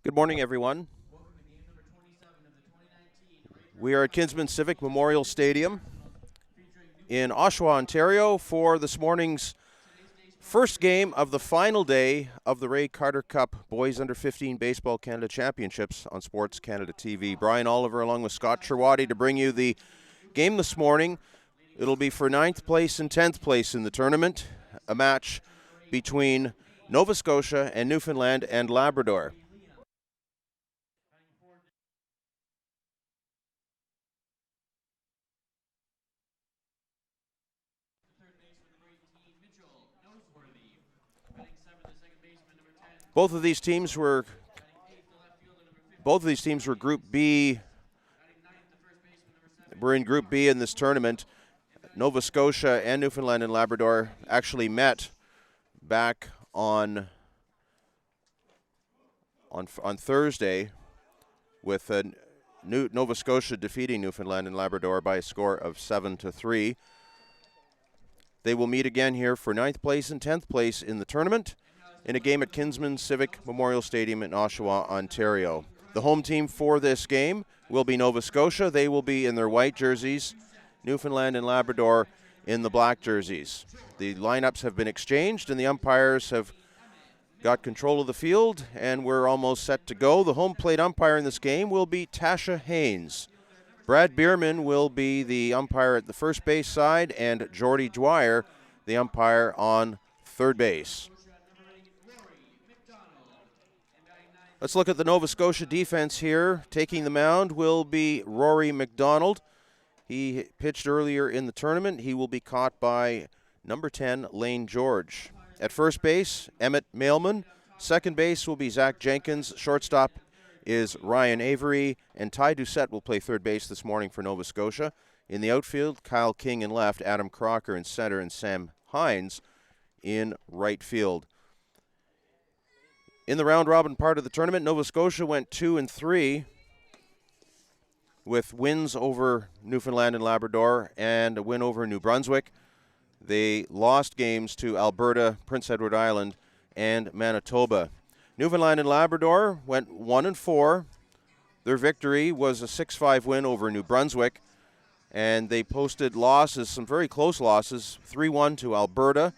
Good morning, everyone. We are at Kinsman Civic Memorial Stadium in Oshawa, Ontario for this morning's first game of the final day of the Ray Carter Cup Boys Under 15 Baseball Canada Championships on SportsCanada.TV. Brian Oliver along with Scott Cherwadi to bring you the game this morning. It'll be for 9th place and 10th place in the tournament, a match between Nova Scotia and Newfoundland and Labrador. Both of these teams were Group B. We're in Group B in this tournament. Nova Scotia and Newfoundland and Labrador actually met back on Thursday, with Nova Scotia defeating Newfoundland and Labrador by a score of 7-3. They will meet again here for 9th place and 10th place in the tournament in a game at Kinsman Civic Memorial Stadium in Oshawa, Ontario. The home team for this game will be Nova Scotia. They will be in their white jerseys, Newfoundland and Labrador in the black jerseys. The lineups have been exchanged and the umpires have got control of the field, and we're almost set to go. The home plate umpire in this game will be Tasha Haynes. Brad Bierman will be the umpire at the first base side, and Jordy Dwyer, the umpire on third base. Let's look at the Nova Scotia defense here. Taking the mound will be Rory McDonald. He pitched earlier in the tournament. He will be caught by number 10, Lane George. At first base, Emmett Mailman. Second base will be Zach Jenkins. Shortstop is Ryan Avery. And Ty Doucette will play third base this morning for Nova Scotia. In the outfield, Kyle King in left, Adam Crocker in center, and Sam Hines in right field. In the round-robin part of the tournament, Nova Scotia went 2-3 with wins over Newfoundland and Labrador and a win over New Brunswick. They lost games to Alberta, Prince Edward Island, and Manitoba. Newfoundland and Labrador went 1-4. Their victory was a 6-5 win over New Brunswick, and they posted losses, some very close losses, 3-1 to Alberta,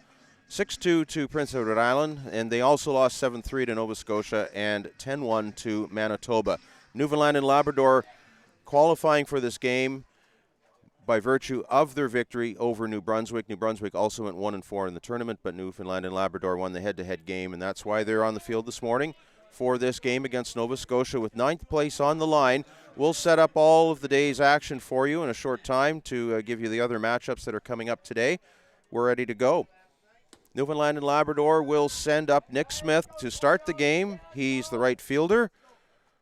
6-2 to Prince Edward Island, and they also lost 7-3 to Nova Scotia and 10-1 to Manitoba. Newfoundland and Labrador qualifying for this game by virtue of their victory over New Brunswick. New Brunswick also went 1-4 in the tournament, but Newfoundland and Labrador won the head-to-head game, and that's why they're on the field this morning for this game against Nova Scotia with 9th place on the line. We'll set up all of the day's action for you in a short time to give you the other matchups that are coming up today. We're ready to go. Newfoundland and Labrador will send up Nick Smith to start the game. He's the right fielder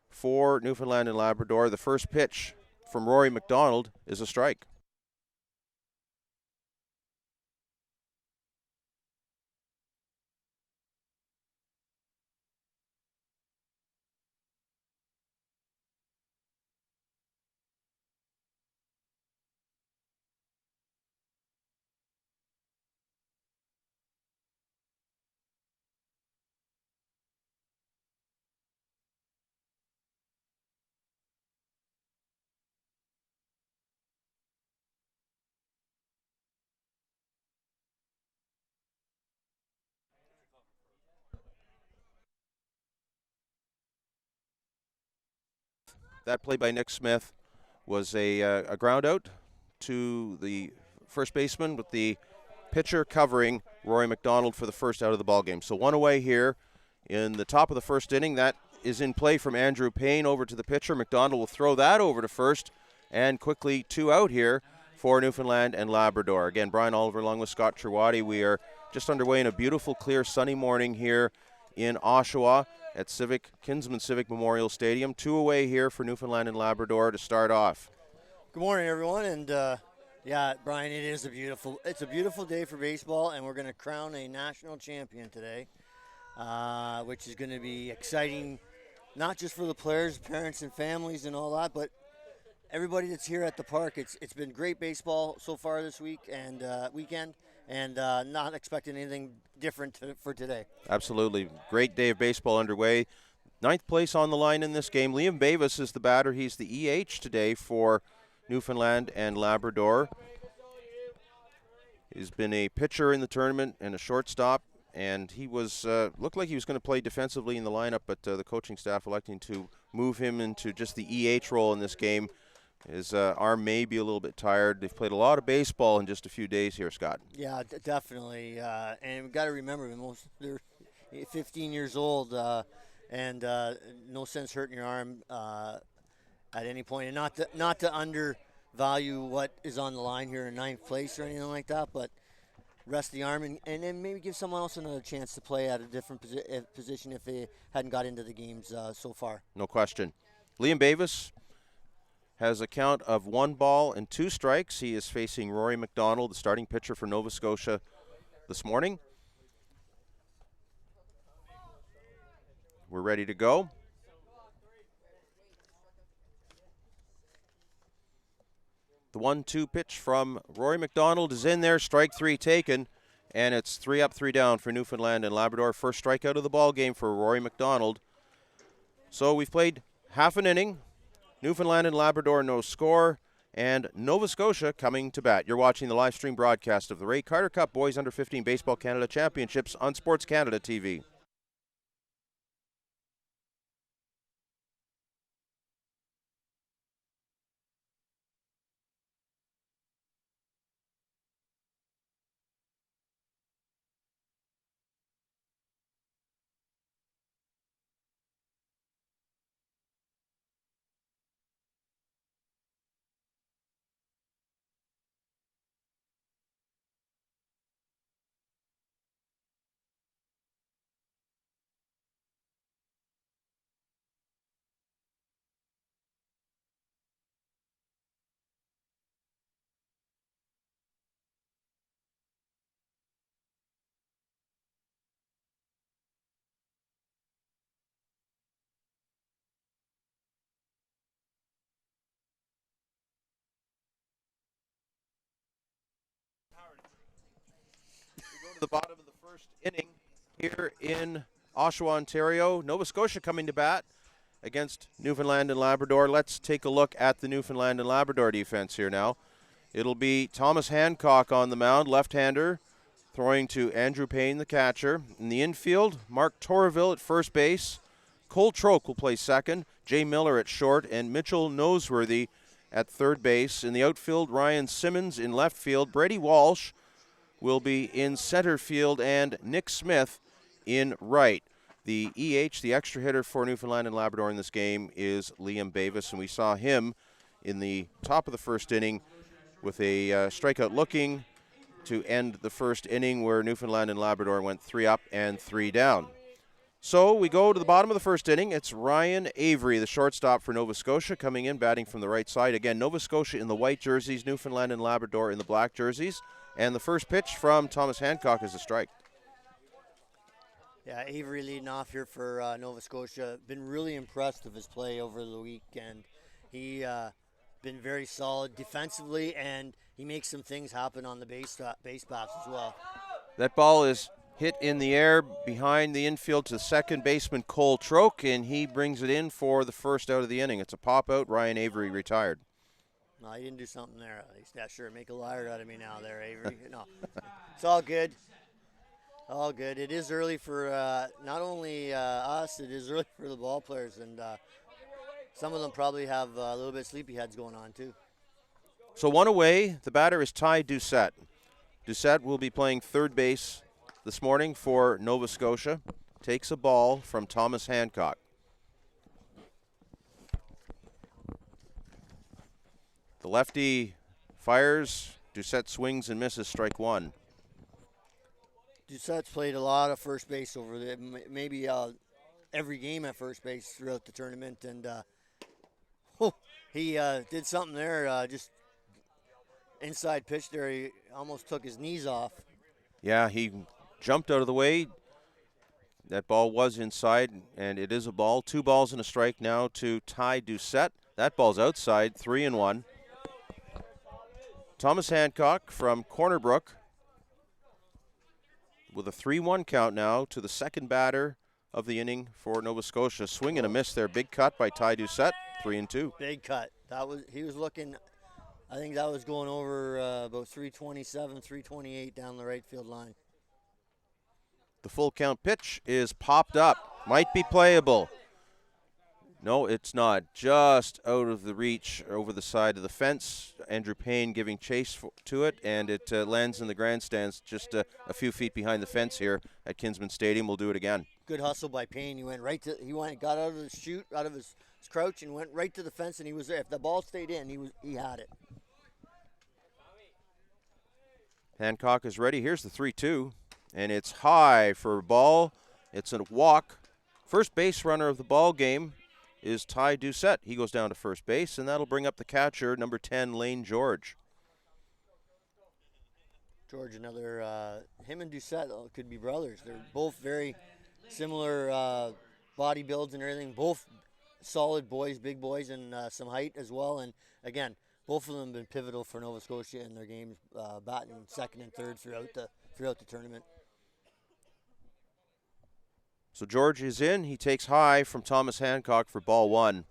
for Newfoundland and Labrador. The first pitch from Rory McDonald is a strike. That play by Nick Smith was a ground out to the first baseman, with the pitcher covering Rory McDonald for the first out of the ballgame. So one away here in the top of the first inning. That is in play from Andrew Payne over to the pitcher. McDonald will throw that over to first, and quickly 2 out here for Newfoundland and Labrador. Again, Brian Oliver along with Scott Cherwadi. We are just underway in a beautiful, clear, sunny morning here in Oshawa at Kinsman Civic Memorial Stadium. 2 away here for Newfoundland and Labrador to start off. Good morning, everyone, and yeah, Brian, it's a beautiful day for baseball, and we're going to crown a national champion today, which is going to be exciting, not just for the players, parents, and families, and all that, but everybody that's here at the park. It's been great baseball so far this week and weekend, and not expecting anything different for today. Absolutely. Great day of baseball underway. Ninth place on the line in this game. Liam Bavis is the batter. He's the EH today for Newfoundland and Labrador. He's been a pitcher in the tournament and a shortstop, and he was looked like he was going to play defensively in the lineup, but the coaching staff electing to move him into just the EH role in this game. His arm may be a little bit tired. They've played a lot of baseball in just a few days here, Scott. Yeah, definitely. And we've got to remember, they're 15 years old, and no sense hurting your arm at any point. And not to undervalue what is on the line here in ninth place or anything like that, but rest the arm and then maybe give someone else another chance to play at a different position if they hadn't got into the games so far. No question. Liam Bavis has a count of 1 ball and 2 strikes. He is facing Rory McDonald, the starting pitcher for Nova Scotia this morning. We're ready to go. The 1-2 pitch from Rory McDonald is in there. Strike 3 taken, and it's 3 up, 3 down for Newfoundland and Labrador. First strikeout of the ball game for Rory McDonald. So we've played half an inning. Newfoundland and Labrador no score, and Nova Scotia coming to bat. You're watching the live stream broadcast of the Ray Carter Cup Boys Under 15 Baseball Canada Championships on SportsCanada.TV. We go to the bottom of the first inning here in Oshawa, Ontario. Nova Scotia coming to bat against Newfoundland and Labrador. Let's take a look at the Newfoundland and Labrador defense here now. It'll be Thomas Hancock on the mound, left-hander, throwing to Andrew Payne, the catcher. In the infield, Mark Torreville at first base. Cole Troke will play second, Jay Miller at short, and Mitchell Noseworthy at third base. In the outfield, Ryan Simmons in left field. Brady Walsh will be in center field, and Nick Smith in right. The EH, the extra hitter for Newfoundland and Labrador in this game, is Liam Bavis, and we saw him in the top of the first inning with a strikeout looking to end the first inning, where Newfoundland and Labrador went 3 up and 3 down. So we go to the bottom of the first inning. It's Ryan Avery, the shortstop for Nova Scotia, coming in, batting from the right side. Again, Nova Scotia in the white jerseys, Newfoundland and Labrador in the black jerseys. And the first pitch from Thomas Hancock is a strike. Yeah, Avery leading off here for Nova Scotia. Been really impressed with his play over the weekend. He been very solid defensively, and he makes some things happen on the base paths as well. That ball is hit in the air behind the infield to second baseman Cole Troke, and he brings it in for the first out of the inning. It's a pop out. Ryan Avery retired. No, he didn't do something there at least. Yeah, sure, make a liar out of me now there, Avery. No, it's all good. All good. It is early for not only us, it is early for the ball players, and some of them probably have a little bit of sleepy heads going on too. So one away, the batter is Ty Doucette. Doucette will be playing third base this morning for Nova Scotia. Takes a ball from Thomas Hancock. The lefty fires. Doucette swings and misses, strike 1. Doucette's played a lot of first base over the maybe every game at first base throughout the tournament, and he did something there. Just inside pitch there, he almost took his knees off. Yeah, he jumped out of the way. That ball was inside, and it is a ball. 2 balls and a strike now to Ty Doucette. That ball's outside, 3-1. Thomas Hancock from Corner Brook with a 3-1 count now to the second batter, of the inning for Nova Scotia. Swing and a miss there. Big cut by Ty Doucette, 3-2. Big cut. He was looking. I think that was going over about 327, 328 down the right field line. The full count pitch is popped up. Might be playable. No, it's not. Just out of the reach over the side of the fence. Andrew Payne giving chase to it, and it lands in the grandstands just a few feet behind the fence here at Kinsman Stadium. We'll do it again. Good hustle by Payne. Got out of the chute, out of his crouch, and went right to the fence, and he was there. If the ball stayed in, he had it. Hancock is ready. Here's the 3-2, and it's high for a ball. It's a walk. First base runner of the ball game is Ty Doucette. He goes down to first base, and that'll bring up the catcher, number 10, Lane George. George, him and Doucette could be brothers. They're both very similar body builds and everything. Both solid boys, big boys, and some height as well. And again, both of them have been pivotal for Nova Scotia in their games, batting second and third throughout the tournament. So George is in. He takes high from Thomas Hancock for ball one.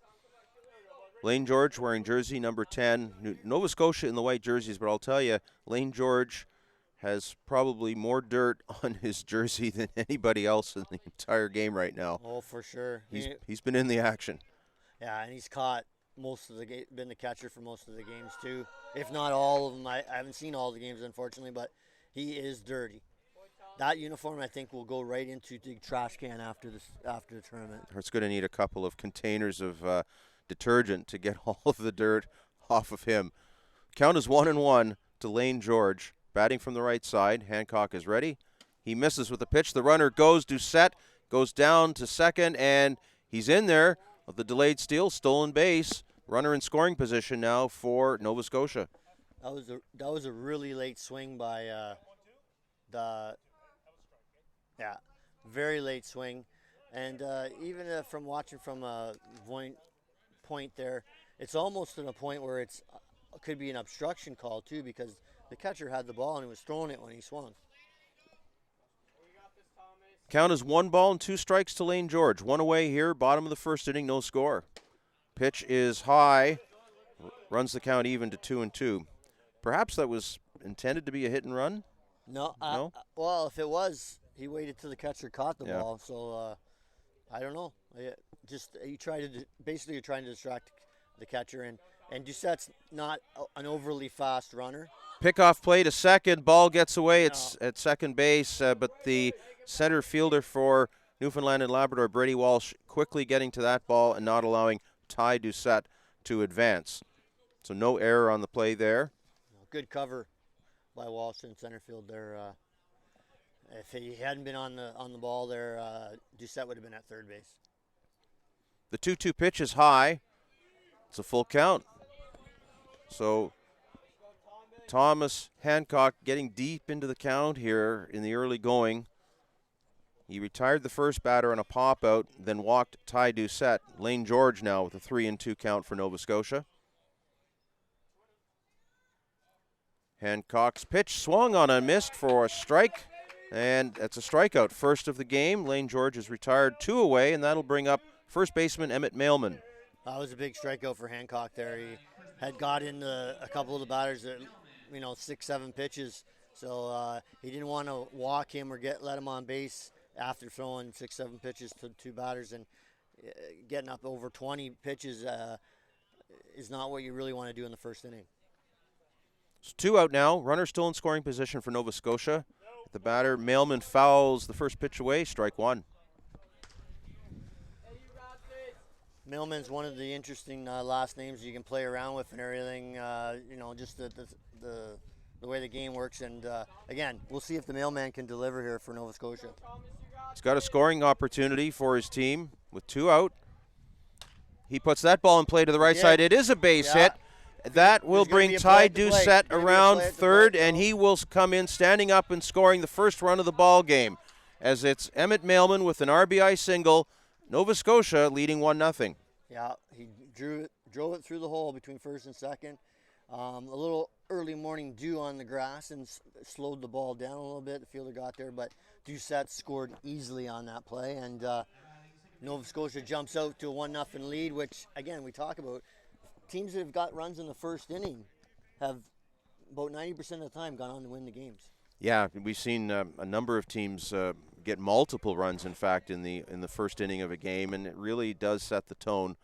Lane George wearing jersey number 10. Nova Scotia in the white jerseys, but I'll tell you, Lane George has probably more dirt on his jersey than anybody else in the entire game right now. Oh, for sure. He's been in the action. Yeah, and he's caught been the catcher for most of the games too, if not all of them. I haven't seen all the games, unfortunately, but he is dirty. That uniform, I think, will go right into the trash can after the tournament. It's going to need a couple of containers of detergent to get all of the dirt off of him. Count is 1-1 to Lane George. Batting from the right side. Hancock is ready. He misses with the pitch. The runner goes. Doucette goes down to second, and he's in there. The delayed steal, stolen base. Runner in scoring position now for Nova Scotia. That was a really late swing by very late swing. And even from watching from a point there, it's almost to the point where could be an obstruction call too, because the catcher had the ball and he was throwing it when he swung. Count is 1-2 to Lane George. One away here, bottom of the first inning, no score. Pitch is high, runs the count even to 2-2. Perhaps that was intended to be a hit and run? No. Well, if it was, he waited till the catcher caught the ball. So I don't know. You're trying to distract the catcher, and Doucette's not an overly fast runner. Pickoff play to second. Ball gets away. It's at second base, but the center fielder for Newfoundland and Labrador, Brady Walsh, quickly getting to that ball and not allowing Ty Doucette to advance. So no error on the play there. Good cover by Walsh in center field there. If he hadn't been on the ball there, Doucette would have been at third base. The 2-2 pitch is high. It's a full count. So Thomas Hancock getting deep into the count here in the early going. He retired the first batter on a pop-out, then walked Ty Doucette. Lane George now with a 3-2 count for Nova Scotia. Hancock's pitch swung on and missed for a strike, and that's a strikeout. First of the game. Lane George is retired, 2 away, and that'll bring up first baseman Emmett Mailman. That was a big strikeout for Hancock there. He had got in a couple of the batters that, 6-7 pitches, so he didn't want to walk him or let him on base after throwing 6-7 pitches to 2 batters, and getting up over 20 pitches is not what you really want to do in the first inning. It's 2 out now. Runner still in scoring position for Nova Scotia. The batter, Mailman, fouls the first pitch away, strike 1. Mailman's one of the interesting last names you can play around with and everything, just the way the game works. And, again, we'll see if the Mailman can deliver here for Nova Scotia. He's got a scoring opportunity for his team with 2 out. He puts that ball in play to the right side. It is a base hit. That will bring Ty Doucette around third, and he will come in standing up and scoring the first run of the ball game, as it's Emmett Mailman with an RBI single. Nova Scotia leading 1-0. Yeah, he drove it through the hole between first and second. A little early morning dew on the grass and slowed the ball down a little bit. The fielder got there, but Doucette scored easily on that play, and Nova Scotia jumps out to a 1-0 lead, which, again, we talk about. Teams that have got runs in the first inning have about 90% of the time gone on to win the games. Yeah, we've seen a number of teams get multiple runs, in fact, in the first inning of a game, and it really does set the tone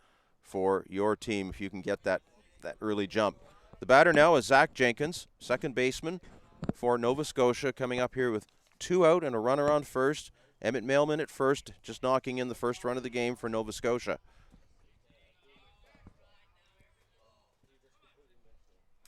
for your team if you can get that early jump. The batter now is Zach Jenkins, second baseman for Nova Scotia, coming up here with 2 out and a runner on first. Emmett Mailman at first, just knocking in the first run of the game for Nova Scotia.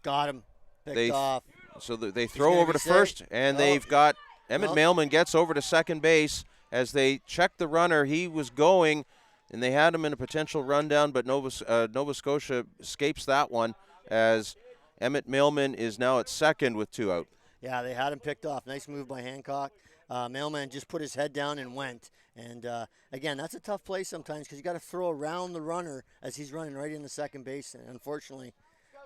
Got him. Picked off. So they throw over to first, and they've got Emmett Mailman gets over to second base. As they check the runner, he was going, and they had him in a potential rundown, but Nova Scotia escapes that one as Emmett Mailman is now at second with 2 out. Yeah, they had him picked off. Nice move by Hancock. Mailman just put his head down and went. And, again, that's a tough play sometimes because you got to throw around the runner as he's running right into second base. And unfortunately,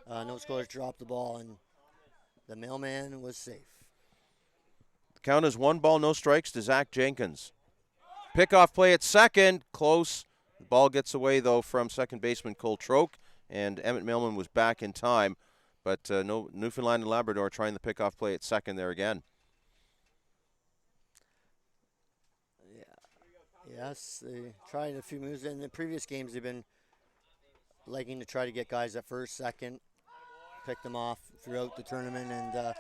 Nova Scotia dropped the ball, and the Mailman was safe. The count is 1 ball, no strikes to Zach Jenkins. Pickoff play at second, close. The ball gets away, though, from second baseman Cole Troke, and Emmett Mailman was back in time. But Newfoundland and Labrador trying the pickoff play at second there again. Yes, they tried a few moves. In the previous games, they've been liking to try to get guys at first, second, pick them off throughout the tournament, and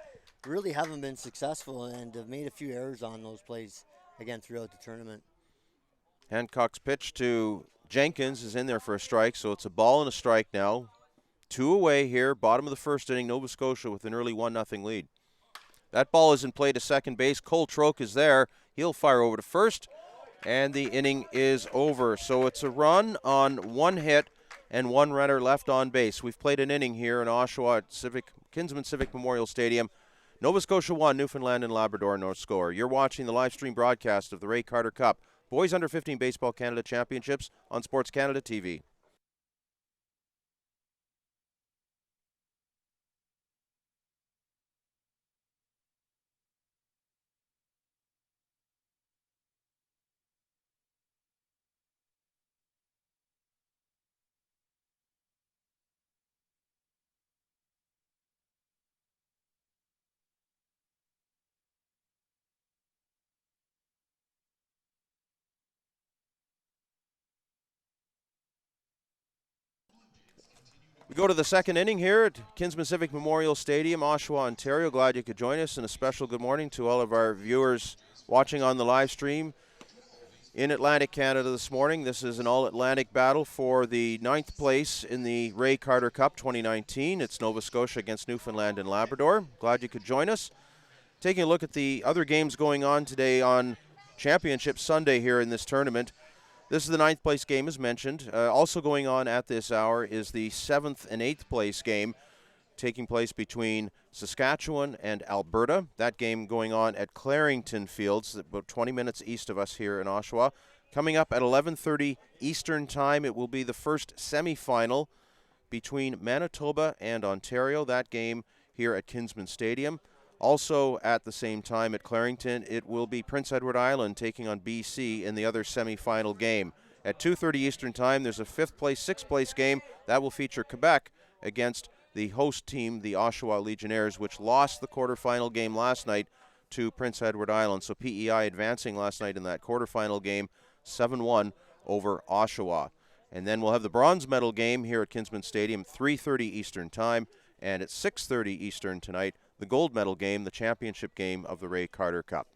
really haven't been successful and have made a few errors on those plays, again, throughout the tournament. Hancock's pitch to Jenkins is in there for a strike, so it's a ball and a strike now. 2 away here, bottom of the first inning, Nova Scotia with an early 1-0 lead. That ball is in play to second base. Cole Troke is there. He'll fire over to first, and the inning is over. So it's a run on 1 hit and 1 runner left on base. We've played an inning here in Oshawa at Kinsman Civic Memorial Stadium. Nova Scotia 1, Newfoundland and Labrador no score. You're watching the live stream broadcast of the Ray Carter Cup Boys Under 15 Baseball Canada Championships on SportsCanada.TV. We go to the second inning here at Kinsman Civic Memorial Stadium, Oshawa, Ontario. Glad you could join us, and a special good morning to all of our viewers watching on the live stream in Atlantic Canada this morning. This is an all-Atlantic battle for the 9th place in the Ray Carter Cup 2019. It's Nova Scotia against Newfoundland and Labrador. Glad you could join us. Taking a look at the other games going on today on Championship Sunday here in this tournament. This is the 9th place game, as mentioned. Also going on at this hour is the 7th and 8th place game taking place between Saskatchewan and Alberta. That game going on at Clarington Fields, about 20 minutes east of us here in Oshawa. Coming up at 11:30 Eastern Time, it will be the first semifinal between Manitoba and Ontario. That game here at Kinsman Stadium. Also at the same time at Clarington, it will be Prince Edward Island taking on BC in the other semifinal game. At 2:30 Eastern Time, there's a 5th place, 6th place game. That will feature Quebec against the host team, the Oshawa Legionnaires, which lost the quarterfinal game last night to Prince Edward Island. So PEI advancing last night in that quarterfinal game, 7-1 over Oshawa. And then we'll have the bronze medal game here at Kinsman Stadium, 3:30 Eastern Time. And at 6:30 Eastern tonight, the gold medal game, the championship game of the Ray Carter Cup.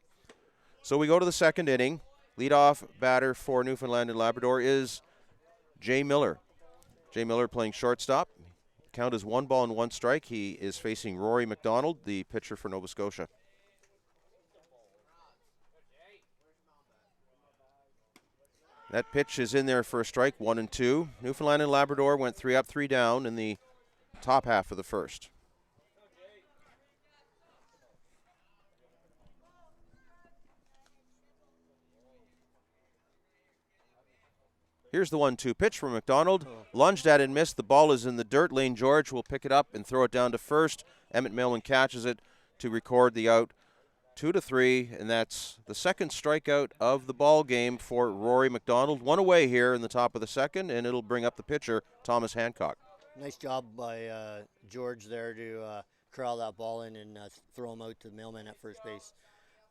So we go to the second inning. Leadoff batter for Newfoundland and Labrador is Jay Miller. Jay Miller playing shortstop. Count is 1 ball and 1 strike. He is facing Rory McDonald, the pitcher for Nova Scotia. That pitch is in there for a strike, 1-2. Newfoundland and Labrador went 3 up, 3 down in the top half of the first. Here's the 1-2 pitch from McDonald. Lunged at and missed. The ball is in the dirt. Lane George will pick it up and throw it down to first. Emmett Milman catches it to record the out. 2-3, and that's the second strikeout of the ball game for Rory McDonald. One away here in the top of the second, and it'll bring up the pitcher, Thomas Hancock. Nice job by George there to corral that ball in and throw him out to Milman at first base.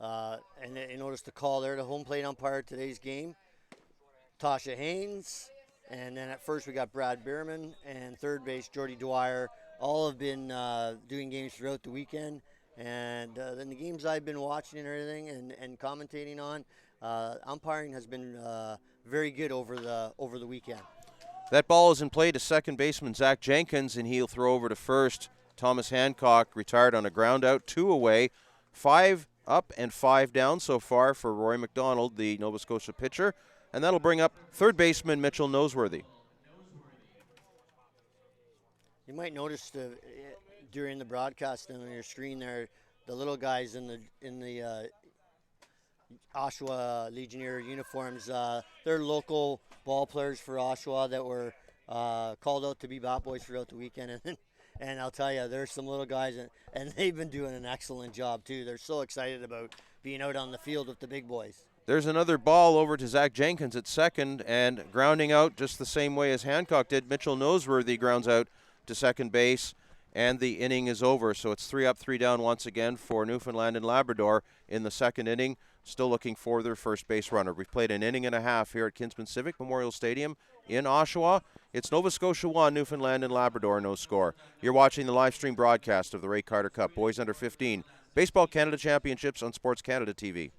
And you notice the call there, the home plate umpire today's game, Tasha Haynes, and then at first we got Brad Bierman, and third base Jordy Dwyer. All have been doing games throughout the weekend, and then the games I've been watching and everything and commentating on, umpiring has been very good over the weekend. That ball is in play to second baseman Zach Jenkins, and he'll throw over to first. Thomas Hancock retired on a ground out, 2 away, 5 up and 5 down so far for Rory McDonald, the Nova Scotia pitcher. And that'll bring up third baseman Mitchell Noseworthy. You might notice during the broadcast on your screen there, the little guys in the Oshawa Legionnaire uniforms. They're local ball players for Oshawa that were called out to be bat boys throughout the weekend. And I'll tell you, there's some little guys, and they've been doing an excellent job too. They're so excited about being out on the field with the big boys. There's another ball over to Zach Jenkins at second, and grounding out just the same way as Hancock did. Mitchell Noseworthy grounds out to second base, and the inning is over. So it's 3 up, 3 down once again for Newfoundland and Labrador in the second inning. Still looking for their first base runner. We've played an inning and a half here at Kinsman Civic Memorial Stadium in Oshawa. It's Nova Scotia 1, Newfoundland and Labrador, no score. You're watching the live stream broadcast of the Ray Carter Cup Boys Under 15 Baseball Canada Championships on SportsCanada.TV.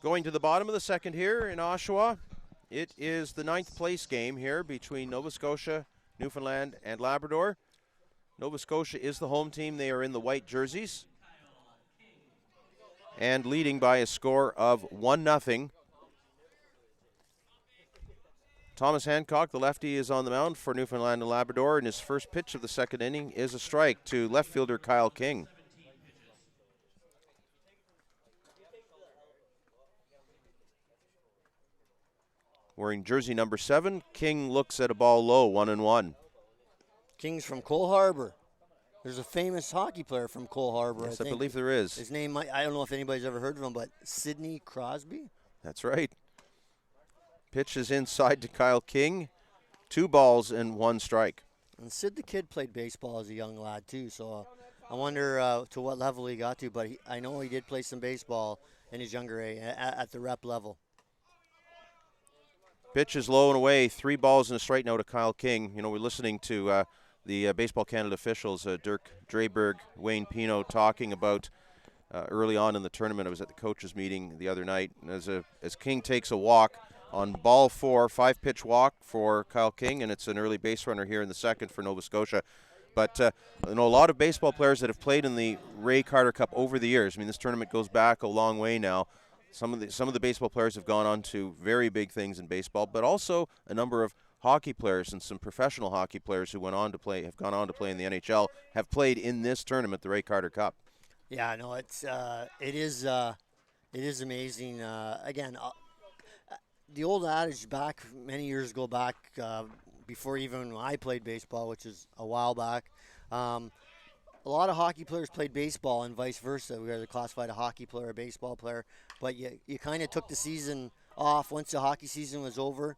Going to the bottom of the second here in Oshawa. It is the 9th place game here between Nova Scotia, Newfoundland, and Labrador. Nova Scotia is the home team. They are in the white jerseys and leading by a score of 1-0. Thomas Hancock, the lefty, is on the mound for Newfoundland and Labrador, and his first pitch of the second inning is a strike to left fielder Kyle King. Wearing jersey number 7, King looks at a ball low, 1-1. King's from Cole Harbour. There's a famous hockey player from Cole Harbour. Yes, I believe there is. His name, I don't know if anybody's ever heard of him, but Sidney Crosby? That's right. Pitch is inside to Kyle King. 2 balls and 1 strike. And Sid the Kid played baseball as a young lad, too, so I wonder to what level he got to, but I know he did play some baseball in his younger age at the rep level. Pitch is low and away. 3 balls and a strike now to Kyle King. You know, we're listening to the Baseball Canada officials, Dirk Draberg, Wayne Pino, talking about early on in the tournament. I was at the coaches' meeting the other night. As King takes a walk on ball 4, 5-pitch walk for Kyle King, and it's an early base runner here in the second for Nova Scotia. But you know, a lot of baseball players that have played in the Ray Carter Cup over the years. I mean, this tournament goes back a long way now. Some of the baseball players have gone on to very big things in baseball, but also a number of hockey players and some professional hockey players who have gone on to play in the NHL, have played in this tournament, the Ray Carter Cup. Yeah, no, it is amazing. Again, the old adage back many years ago, before even I played baseball, which is a while back. A lot of hockey players played baseball and vice versa. We were classified a hockey player, a baseball player. But you kind of took the season off once the hockey season was over.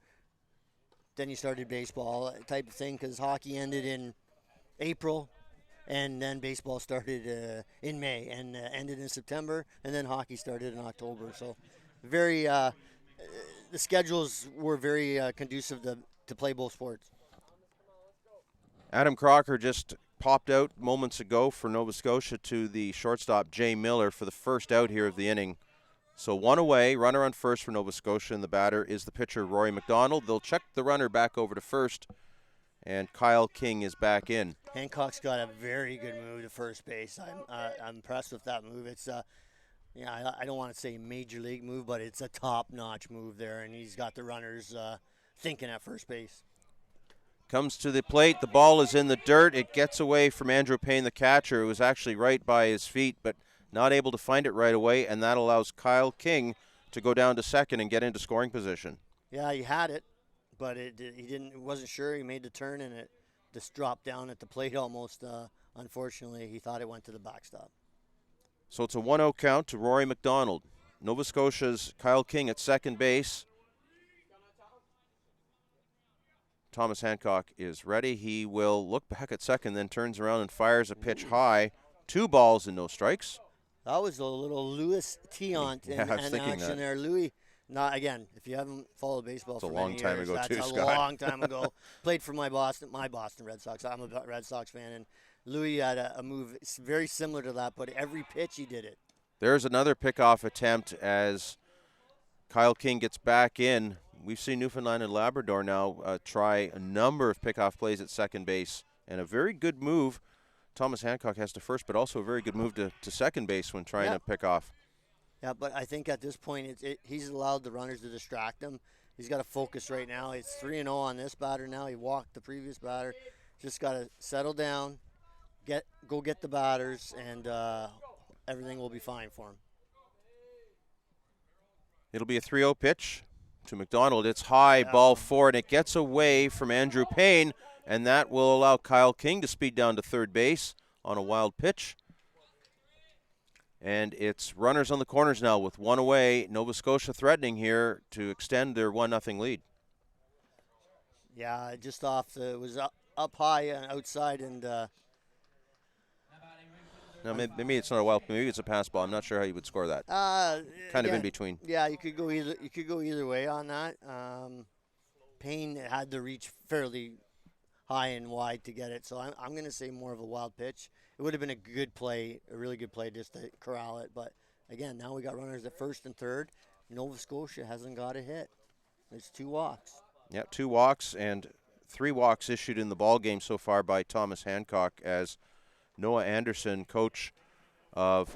then you started baseball type of thing, because hockey ended in April, and then baseball started in May and ended in September, and then hockey started in October. So very the schedules were very conducive to play both sports. Adam Crocker just popped out moments ago for Nova Scotia to the shortstop, Jay Miller, for the first out here of the inning. So one away, runner on first for Nova Scotia, and the batter is the pitcher, Rory McDonald. They'll check the runner back over to first, and Kyle King is back in. Hancock's got a very good move to first base. I'm impressed with that move. It's I don't want to say major league move, but it's a top-notch move there, and he's got the runners thinking at first base. Comes to the plate. The ball is in the dirt. It gets away from Andrew Payne, the catcher. It was actually right by his feet, but not able to find it right away, and that allows Kyle King to go down to second and get into scoring position. Yeah, he had it, but he didn't. He wasn't sure. He made the turn, and it just dropped down at the plate almost. Unfortunately, he thought it went to the backstop. So it's a 1-0 count to Rory McDonald. Nova Scotia's Kyle King at second base. Thomas Hancock is ready. He will look back at second, then turns around and fires a pitch high. 2 balls and no strikes. That was a little Louis Tiant in action there. Louis, not again. If you haven't followed baseball for many years, that's a long time ago. Played for my Boston Red Sox. I'm a Red Sox fan, and Louis had a move very similar to that, but every pitch he did it. There's another pickoff attempt as Kyle King gets back in. We've seen Newfoundland and Labrador now try a number of pickoff plays at second base, and a very good move. Thomas Hancock has to first, but also a very good move to second base when trying to pick off. Yeah, but I think at this point he's allowed the runners to distract him. He's got to focus right now. It's 3-0 on this batter now. He walked the previous batter. Just got to settle down, go get the batters, and everything will be fine for him. It'll be a 3-0 pitch to McDonald. It's high, ball 4, and it gets away from Andrew Payne, and that will allow Kyle King to speed down to third base on a wild pitch. And it's runners on the corners now with 1 away. Nova Scotia threatening here to extend their 1-0 lead. Yeah, just off it was up high and outside, and now maybe it's not a wild. Maybe it's a pass ball. I'm not sure how you would score that. Kind of in between. Yeah, you could go either way on that. Payne had to reach fairly high and wide to get it, so I'm going to say more of a wild pitch. It would have been a good play, a really good play just to corral it. But again, now we got runners at first and third. Nova Scotia hasn't got a hit. There's 2 walks. Yeah, 2 walks and 3 walks issued in the ball game so far by Thomas Hancock, as Noah Anderson, coach of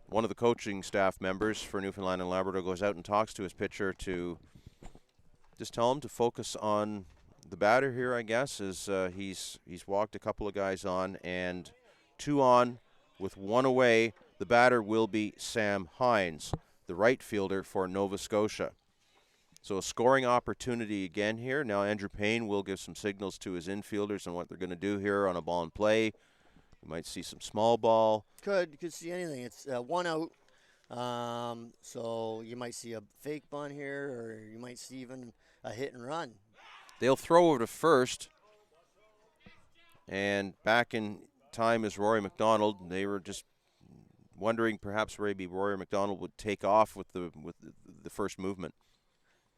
one of the coaching staff members for Newfoundland and Labrador, goes out and talks to his pitcher to just tell him to focus on the batter here, I guess, as he's walked a couple of guys on, and 2 on with 1 away. The batter will be Sam Hines, the right fielder for Nova Scotia. So a scoring opportunity again here. Now Andrew Payne will give some signals to his infielders on what they're going to do here on a ball and play. You might see some small ball. You could see anything. It's 1 out. So you might see a fake bunt here, or you might see even a hit and run. They'll throw over to first. And back in time is Rory McDonald. They were just wondering perhaps maybe Rory McDonald would take off with the first movement.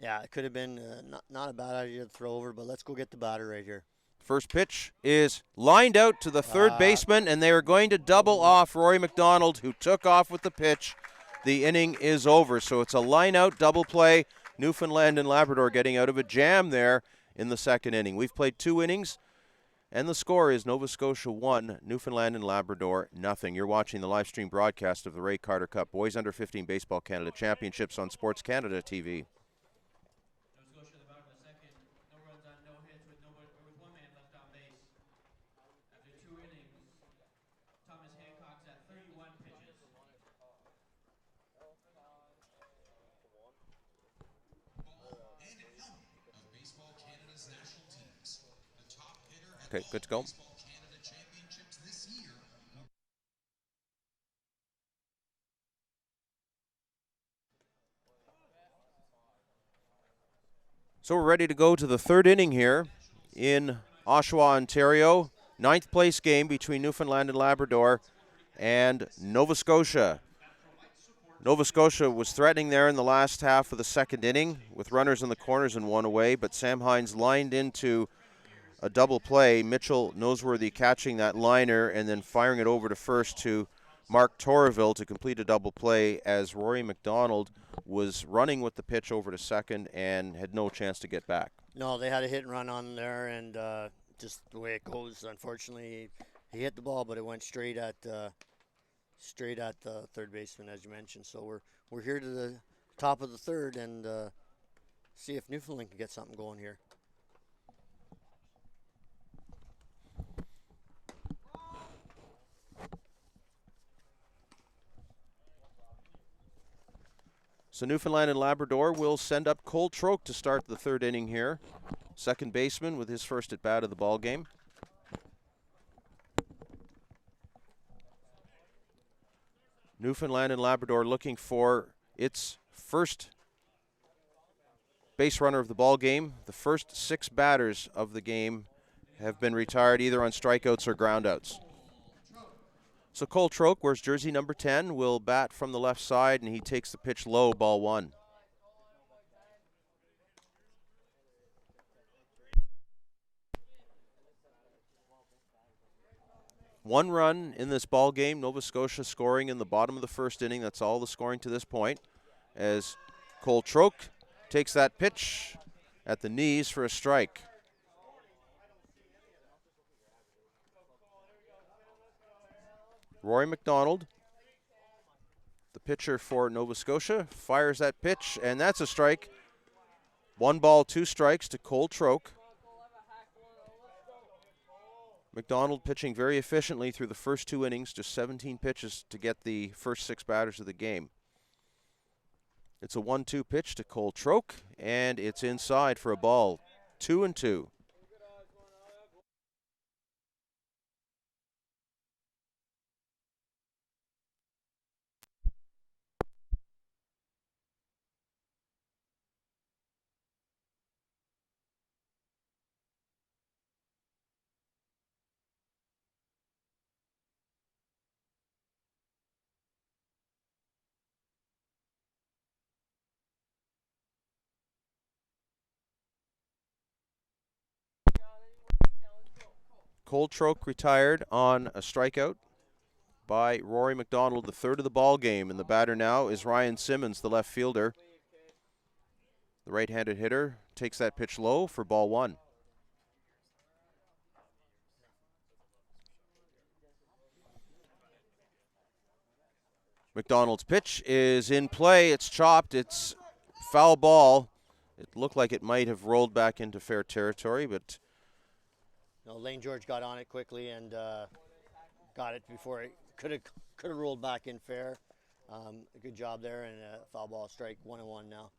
Yeah, it could have been not a bad idea to throw over, but let's go get the batter right here. First pitch is lined out to the third baseman, and they are going to double off Rory McDonald, who took off with the pitch. The inning is over, so it's a line-out double play. Newfoundland and Labrador getting out of a jam there in the second inning. We've played 2 innings, and the score is Nova Scotia 1, Newfoundland and Labrador 0. You're watching the live stream broadcast of the Ray Carter Cup Boys Under 15 Baseball Canada Championships on SportsCanada.TV. Okay, good to go. So we're ready to go to the third inning here in Oshawa, Ontario. 9th place game between Newfoundland and Labrador and Nova Scotia. Nova Scotia was threatening there in the last half of the second inning with runners in the corners and one away, but Sam Hines lined into a double play. Mitchell Noseworthy catching that liner and then firing it over to first to Mark Torreville to complete a double play as Rory McDonald was running with the pitch over to second and had no chance to get back. No, they had a hit and run on there, and just the way it goes, unfortunately, he hit the ball, but it went straight at the third baseman, as you mentioned. So we're here to the top of the third and see if Newfoundland can get something going here. So Newfoundland and Labrador will send up Cole Troke to start the third inning here. Second baseman with his first at bat of the ball game. Newfoundland and Labrador looking for its first base runner of the ball game. The first 6 batters of the game have been retired either on strikeouts or groundouts. So Cole Troke wears jersey number 10, will bat from the left side, and he takes the pitch low, ball 1. One run in this ball game. Nova Scotia scoring in the bottom of the first inning. That's all the scoring to this point. As Cole Troke takes that pitch at the knees for a strike. Rory McDonald, the pitcher for Nova Scotia, fires that pitch, and that's a strike. 1 ball, 2 strikes to Cole Troke. McDonald pitching very efficiently through the first 2 innings, just 17 pitches to get the first 6 batters of the game. It's a 1-2 pitch to Cole Troke, and it's inside for a ball. 2-2. Cole Troke retired on a strikeout by Rory McDonald, the third of the ball game, and the batter now is Ryan Simmons, the left fielder. The right-handed hitter takes that pitch low for ball 1. McDonald's pitch is in play. It's chopped. It's foul ball. It looked like it might have rolled back into fair territory, but No, Lane George got on it quickly and got it before it could have rolled back in fair. A good job there, and a foul ball strike. 1-1 now.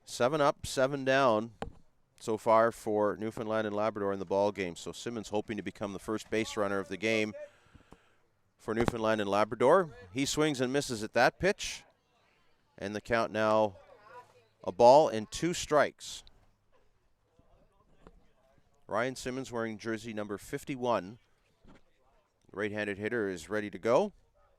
7 up, 7 down so far for Newfoundland and Labrador in the ball game. So Simmons hoping to become the first base runner of the game for Newfoundland and Labrador. He swings and misses at that pitch, and the count now a ball and 2 strikes. Ryan Simmons wearing jersey number 51. The right-handed hitter is ready to go,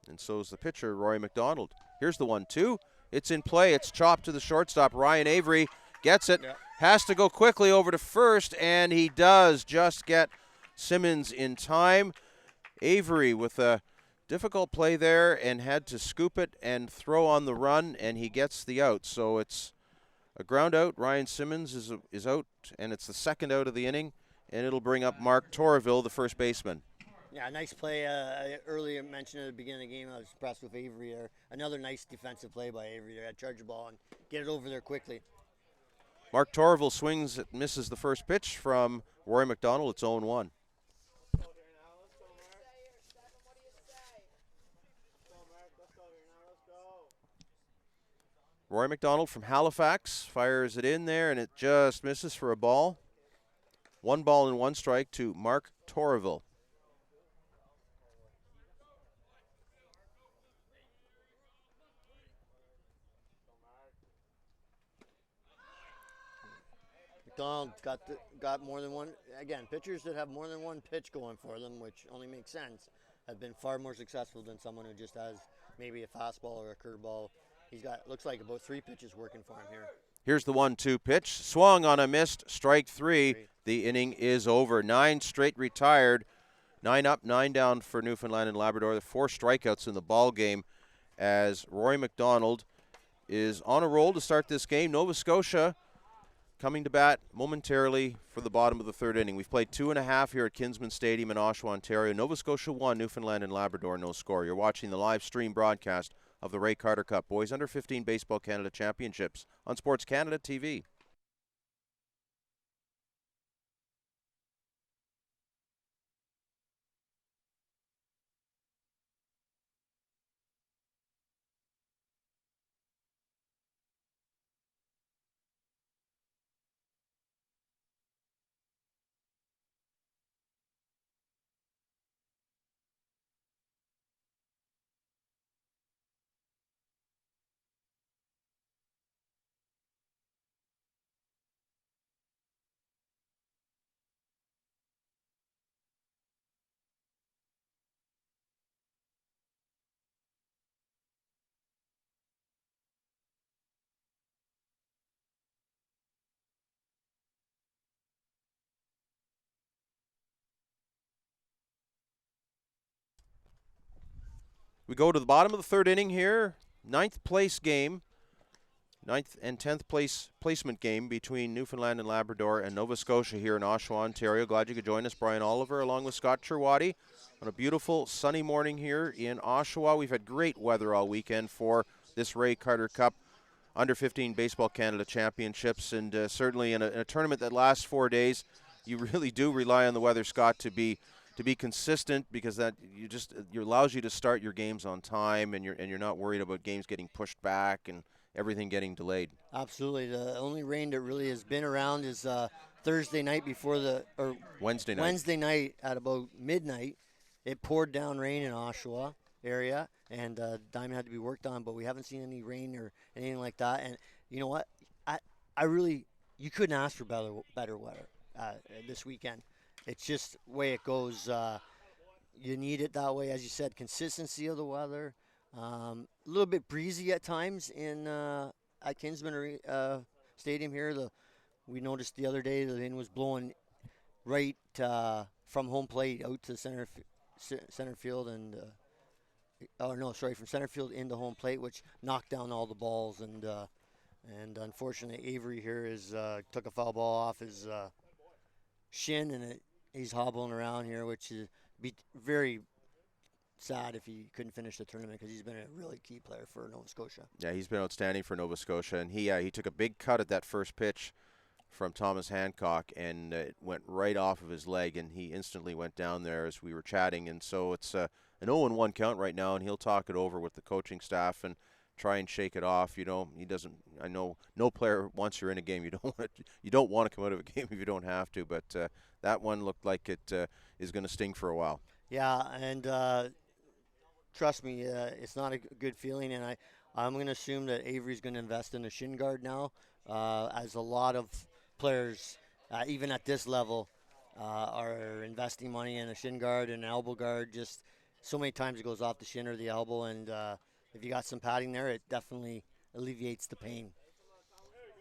and so is the pitcher, Rory McDonald. Here's the 1-2. It's in play. It's chopped to the shortstop. Ryan Avery gets it. Yep. Has to go quickly over to first, and he does just get Simmons in time. Avery with a difficult play there and had to scoop it and throw on the run, and he gets the out. So it's a ground out. Ryan Simmons is out, and it's the second out of the inning, and it'll bring up Mark Torreville, the first baseman. Yeah, nice play. I earlier mentioned at the beginning of the game, I was impressed with Avery there. Another nice defensive play by Avery there. Charge the ball and get it over there quickly. Mark Torreville swings and misses the first pitch from Rory McDonald. It's 0-1. Rory McDonald from Halifax fires it in there, and it just misses for a ball. 1 ball and 1 strike to Mark Torreville. McDonald got more than one. Again, pitchers that have more than one pitch going for them, which only makes sense, have been far more successful than someone who just has maybe a fastball or a curveball. He's got, looks like, about 3 pitches working for him here. Here's the 1-2 pitch. Swung on a missed, strike 3. The inning is over. 9 straight retired. 9 up, 9 down for Newfoundland and Labrador. The 4 strikeouts in the ball game as Rory McDonald is on a roll to start this game. Nova Scotia coming to bat momentarily for the bottom of the 3rd inning. We've played 2.5 here at Kinsman Stadium in Oshawa, Ontario. Nova Scotia 1, Newfoundland and Labrador no score. You're watching the live stream broadcast of the Ray Carter Cup Boys Under 15 Baseball Canada Championships on SportsCanada.TV. We go to the bottom of the 3rd inning here. 9th place game. 9th and 10th place placement game between Newfoundland and Labrador and Nova Scotia here in Oshawa, Ontario. Glad you could join us. Brian Oliver along with Scott Cherwadi on a beautiful sunny morning here in Oshawa. We've had great weather all weekend for this Ray Carter Cup Under 15 Baseball Canada Championships, and certainly in a tournament that lasts 4 days, you really do rely on the weather, Scott, to be consistent, because that it allows you to start your games on time, and you're not worried about games getting pushed back and everything getting delayed. Absolutely. The only rain that really has been around is Thursday night Wednesday night. Wednesday night at about midnight. It poured down rain in Oshawa area, and diamond had to be worked on, but we haven't seen any rain or anything like that. And you know what? You couldn't ask for better weather this weekend. It's just the way it goes. You need it that way, as you said, consistency of the weather. A little bit breezy at times at Kinsman Stadium here. We noticed the other day the wind was blowing right from home plate out to center field, and from center field into home plate, which knocked down all the balls. And unfortunately, Avery here took a foul ball off his shin, and he's hobbling around here, which is be very sad if he couldn't finish the tournament, because he's been a really key player for Nova Scotia. Yeah, he's been outstanding for Nova Scotia, and he took a big cut at that first pitch from Thomas Hancock, and it went right off of his leg, and he instantly went down there as we were chatting. And so it's an 0-1 count right now, and he'll talk it over with the coaching staff and try and shake it off. He doesn't. I know no player, once you're in a game, you don't want to come out of a game if you don't have to. But that one looked like it is going to sting for a while. Yeah, and trust me, it's not a good feeling. And I'm going to assume that Avery's going to invest in a shin guard now, as a lot of players, even at this level, are investing money in a shin guard and an elbow guard. Just so many times it goes off the shin or the elbow, and if you got some padding there, it definitely alleviates the pain.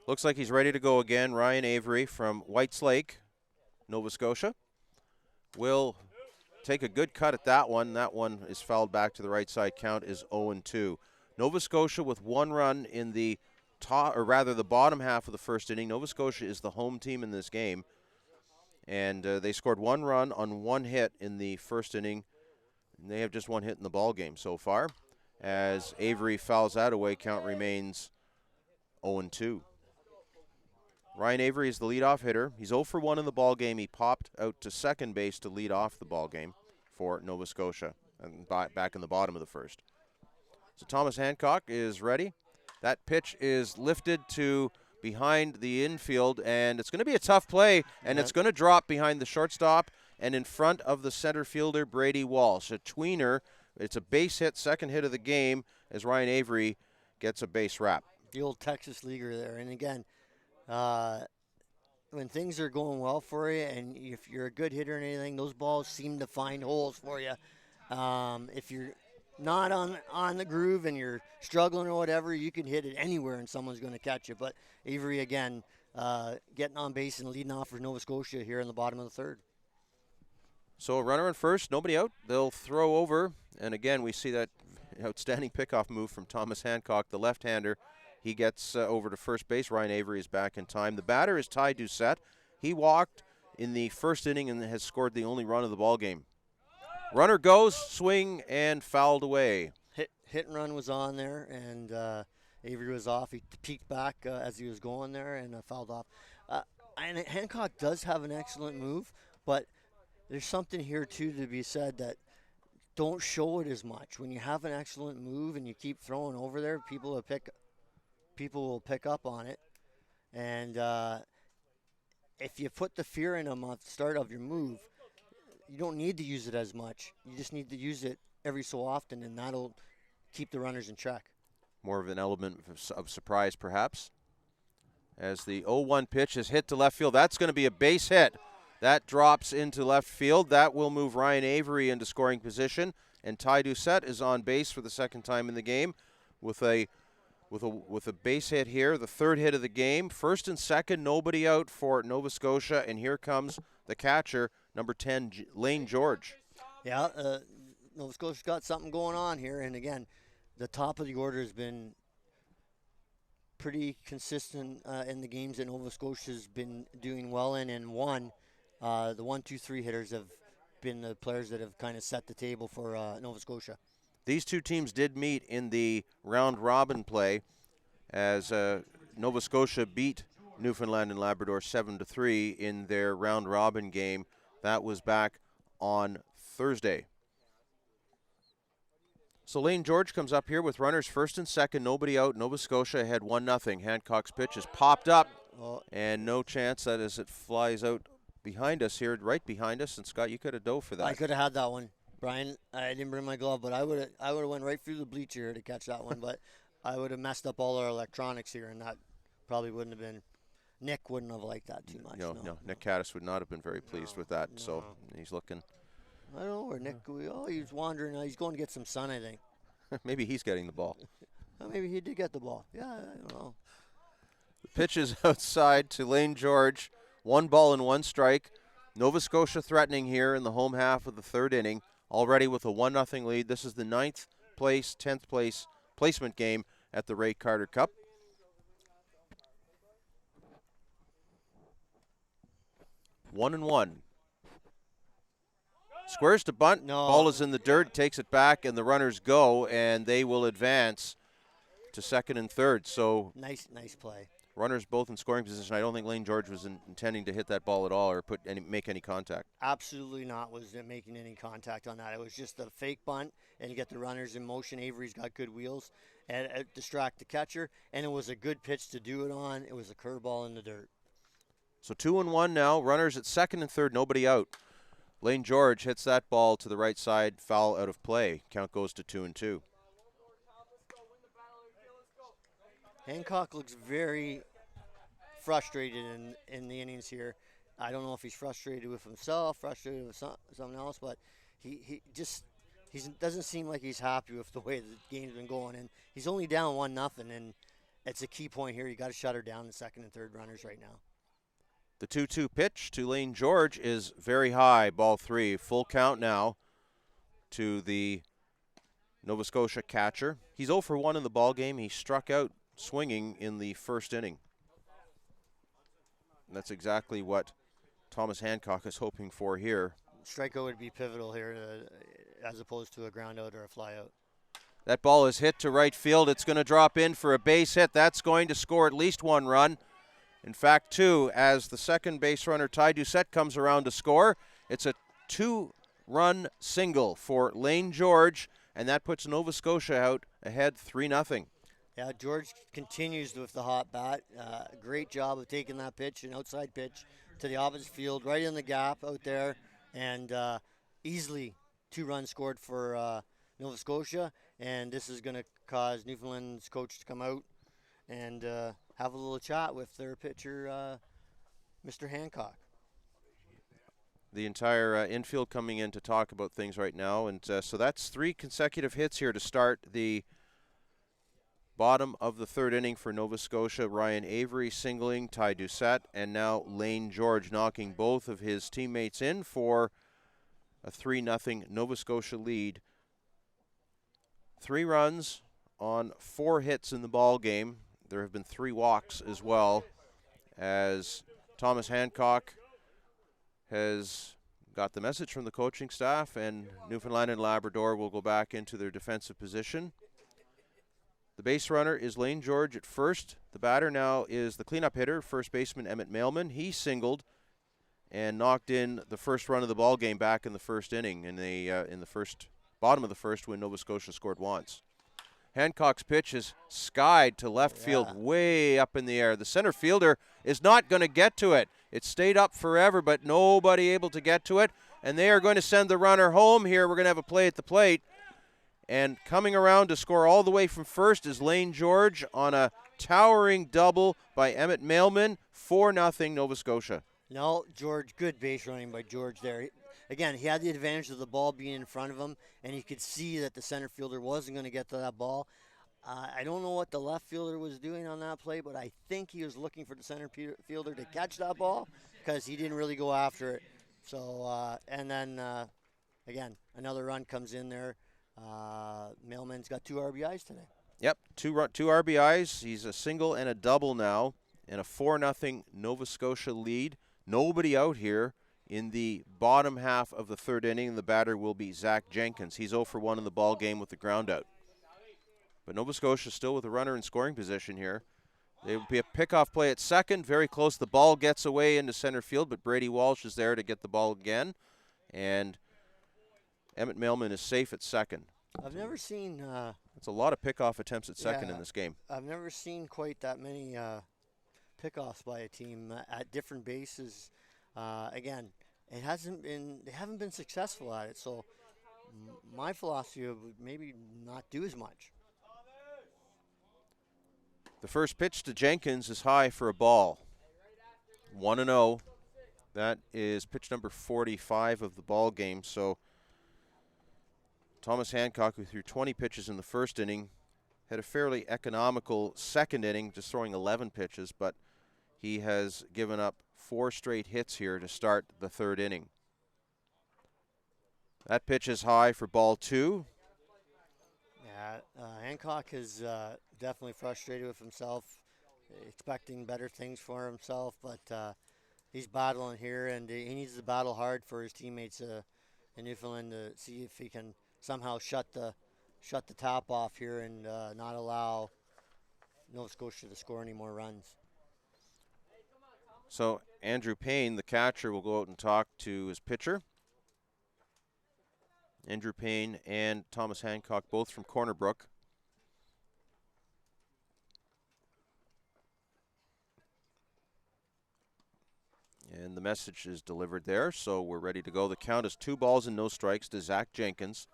Looks like he's ready to go again. Ryan Avery from Whites Lake, Nova Scotia, will take a good cut at that one. That one is fouled back to the right side. Count is 0-2. Nova Scotia with 1 run in the the bottom half of the first inning. Nova Scotia is the home team in this game, and they scored 1 run on 1 hit in the first inning. And they have just 1 hit in the ball game so far. As Avery fouls that away, count remains 0-2. Ryan Avery is the leadoff hitter. He's 0 for 1 in the ball game. He popped out to second base to lead off the ball game for Nova Scotia, and back in the bottom of the first. So Thomas Hancock is ready. That pitch is lifted to behind the infield, and it's going to be a tough play, and it's going to drop behind the shortstop and in front of the center fielder, Brady Walsh. A tweener. It's a base hit, second hit of the game, as Ryan Avery gets a base wrap. The old Texas leaguer there. And again, when things are going well for you, and if you're a good hitter and anything, those balls seem to find holes for you. If you're not on the groove and you're struggling or whatever, you can hit it anywhere and someone's going to catch it. But Avery, again, getting on base and leading off for Nova Scotia here in the bottom of the third. So a runner on first, nobody out. They'll throw over. And again, we see that outstanding pickoff move from Thomas Hancock, the left-hander. He gets over to first base. Ryan Avery is back in time. The batter is Ty Doucette. He walked in the first inning and has scored the only run of the ball game. Runner goes, swing, and fouled away. Hit and run was on there, and Avery was off. He peeked back as he was going there and fouled off. And Hancock does have an excellent move, but there's something here, too, to be said that don't show it as much. When you have an excellent move and you keep throwing over there, people will pick up on it. And if you put the fear in them at the start of your move, you don't need to use it as much. You just need to use it every so often, and that'll keep the runners in check. More of an element of surprise, perhaps. As the 0-1 pitch is hit to left field, that's going to be a base hit. That drops into left field. That will move Ryan Avery into scoring position, and Ty Doucette is on base for the second time in the game with a base hit here, the third hit of the game. First and second, nobody out for Nova Scotia, and here comes the catcher, number 10, Lane George. Yeah, Nova Scotia's got something going on here, and again, the top of the order has been pretty consistent in the games that Nova Scotia's been doing well in, and the 1, 2, 3 hitters have been the players that have kind of set the table for Nova Scotia. These two teams did meet in the round-robin play as Nova Scotia beat Newfoundland and Labrador 7-3 in their round-robin game. That was back on Thursday. So Lane George comes up here with runners first and second, nobody out. Nova Scotia ahead 1-0. Hancock's pitch is popped up, and no chance that as it flies out behind us here, right behind us. And Scott, you could have dove for that. I could have had that one, Brian. I didn't bring my glove, but I would have went right through the bleacher here to catch that one. But I would have messed up all our electronics here, and that probably wouldn't have been. Nick wouldn't have liked that too much. No. Nick Caddis would not have been very pleased with that. No. So he's looking. I don't know where Nick. He's wandering. He's going to get some sun, I think. Maybe he's getting the ball. Maybe he did get the ball. Yeah, I don't know. The pitch is outside to Lane George. 1 ball and 1 strike. Nova Scotia threatening here in the home half of the third inning, already with a 1-0 lead. This is the 9th place, 10th place placement game at the Ray Carter Cup. One and one. Squares to bunt. No. Ball is in the dirt, takes it back, and the runners go, and they will advance to second and third. So nice play. Runners both in scoring position. I don't think Lane George was intending to hit that ball at all or make any contact. Absolutely not was making any contact on that. It was just a fake bunt, and you get the runners in motion. Avery's got good wheels and distract the catcher, and it was a good pitch to do it on. It was a curveball in the dirt. So 2-1 now. Runners at second and third, nobody out. Lane George hits that ball to the right side, foul out of play. Count goes to 2-2. Hancock looks very frustrated in the innings here. I don't know if he's frustrated with himself, frustrated with something else, but he doesn't seem like he's happy with the way the game's been going. And he's only down 1-0, and it's a key point here. You got to shut her down the second and third runners right now. The 2-2 pitch to Lane George is very high, ball 3. Full count now to the Nova Scotia catcher. He's 0 for 1 in the ball game. He struck out swinging in the first inning. And that's exactly what Thomas Hancock is hoping for here. Strikeout would be pivotal here as opposed to a ground out or a fly out. That ball is hit to right field. It's going to drop in for a base hit. That's going to score at least 1 run. In fact, 2, as the second base runner, Ty Doucette, comes around to score. It's a 2-run single for Lane George, and that puts Nova Scotia out ahead 3-0. Yeah, George continues with the hot bat. Great job of taking that pitch, an outside pitch, to the opposite field, right in the gap out there, and easily 2 runs scored for Nova Scotia. And this is going to cause Newfoundland's coach to come out and have a little chat with their pitcher, Mr. Hancock. The entire infield coming in to talk about things right now. And so that's 3 consecutive hits here to start the bottom of the 3rd inning for Nova Scotia. Ryan Avery singling, Ty Doucette, and now Lane George knocking both of his teammates in for a 3-0 Nova Scotia lead. 3 runs on 4 hits in the ball game. There have been 3 walks as well, as Thomas Hancock has got the message from the coaching staff, and Newfoundland and Labrador will go back into their defensive position. The base runner is Lane George at first. The batter now is the cleanup hitter, first baseman Emmett Mailman. He singled and knocked in the first run of the ball game back in the 1st inning in the bottom of the 1st when Nova Scotia scored once. Hancock's pitch is skied to left field, way up in the air. The center fielder is not going to get to it. It stayed up forever, but nobody able to get to it. And they are going to send the runner home here. We're going to have a play at the plate. And coming around to score all the way from first is Lane George on a towering double by Emmett Mailman. 4-0 Nova Scotia. No, George, good base running by George there. Again, he had the advantage of the ball being in front of him, and you could see that the center fielder wasn't going to get to that ball. I don't know what the left fielder was doing on that play, but I think he was looking for the center fielder to catch that ball because he didn't really go after it. So, and then, again, another run comes in there. Mailman's got 2 RBIs today. Yep, two RBIs. He's a single and a double now, and a 4-0 Nova Scotia lead. Nobody out here in the bottom half of the 3rd inning. The batter will be Zach Jenkins. He's 0 for 1 in the ball game with the ground out. But Nova Scotia still with a runner in scoring position here. There will be a pickoff play at second, very close. The ball gets away into center field, but Brady Walsh is there to get the ball again. And Emmett Mailman is safe at second. I've never seen... That's a lot of pickoff attempts at second in this game. I've never seen quite that many pickoffs by a team at different bases. Again, they haven't been successful at it, so my philosophy would maybe not do as much. The first pitch to Jenkins is high for a ball. 1-0. That is pitch number 45 of the ball game. So Thomas Hancock, who threw 20 pitches in the 1st inning, had a fairly economical 2nd inning, just throwing 11 pitches, but he has given up 4 straight hits here to start the 3rd inning. That pitch is high for ball 2. Yeah, Hancock is definitely frustrated with himself, expecting better things for himself, but he's battling here, and he needs to battle hard for his teammates in Newfoundland to see if he can somehow shut the top off here and not allow Nova Scotia to score any more runs. So Andrew Payne, the catcher, will go out and talk to his pitcher. Andrew Payne and Thomas Hancock, both from Corner Brook. And the message is delivered there, so we're ready to go. The count is 2 balls and no strikes to Zach Jenkins.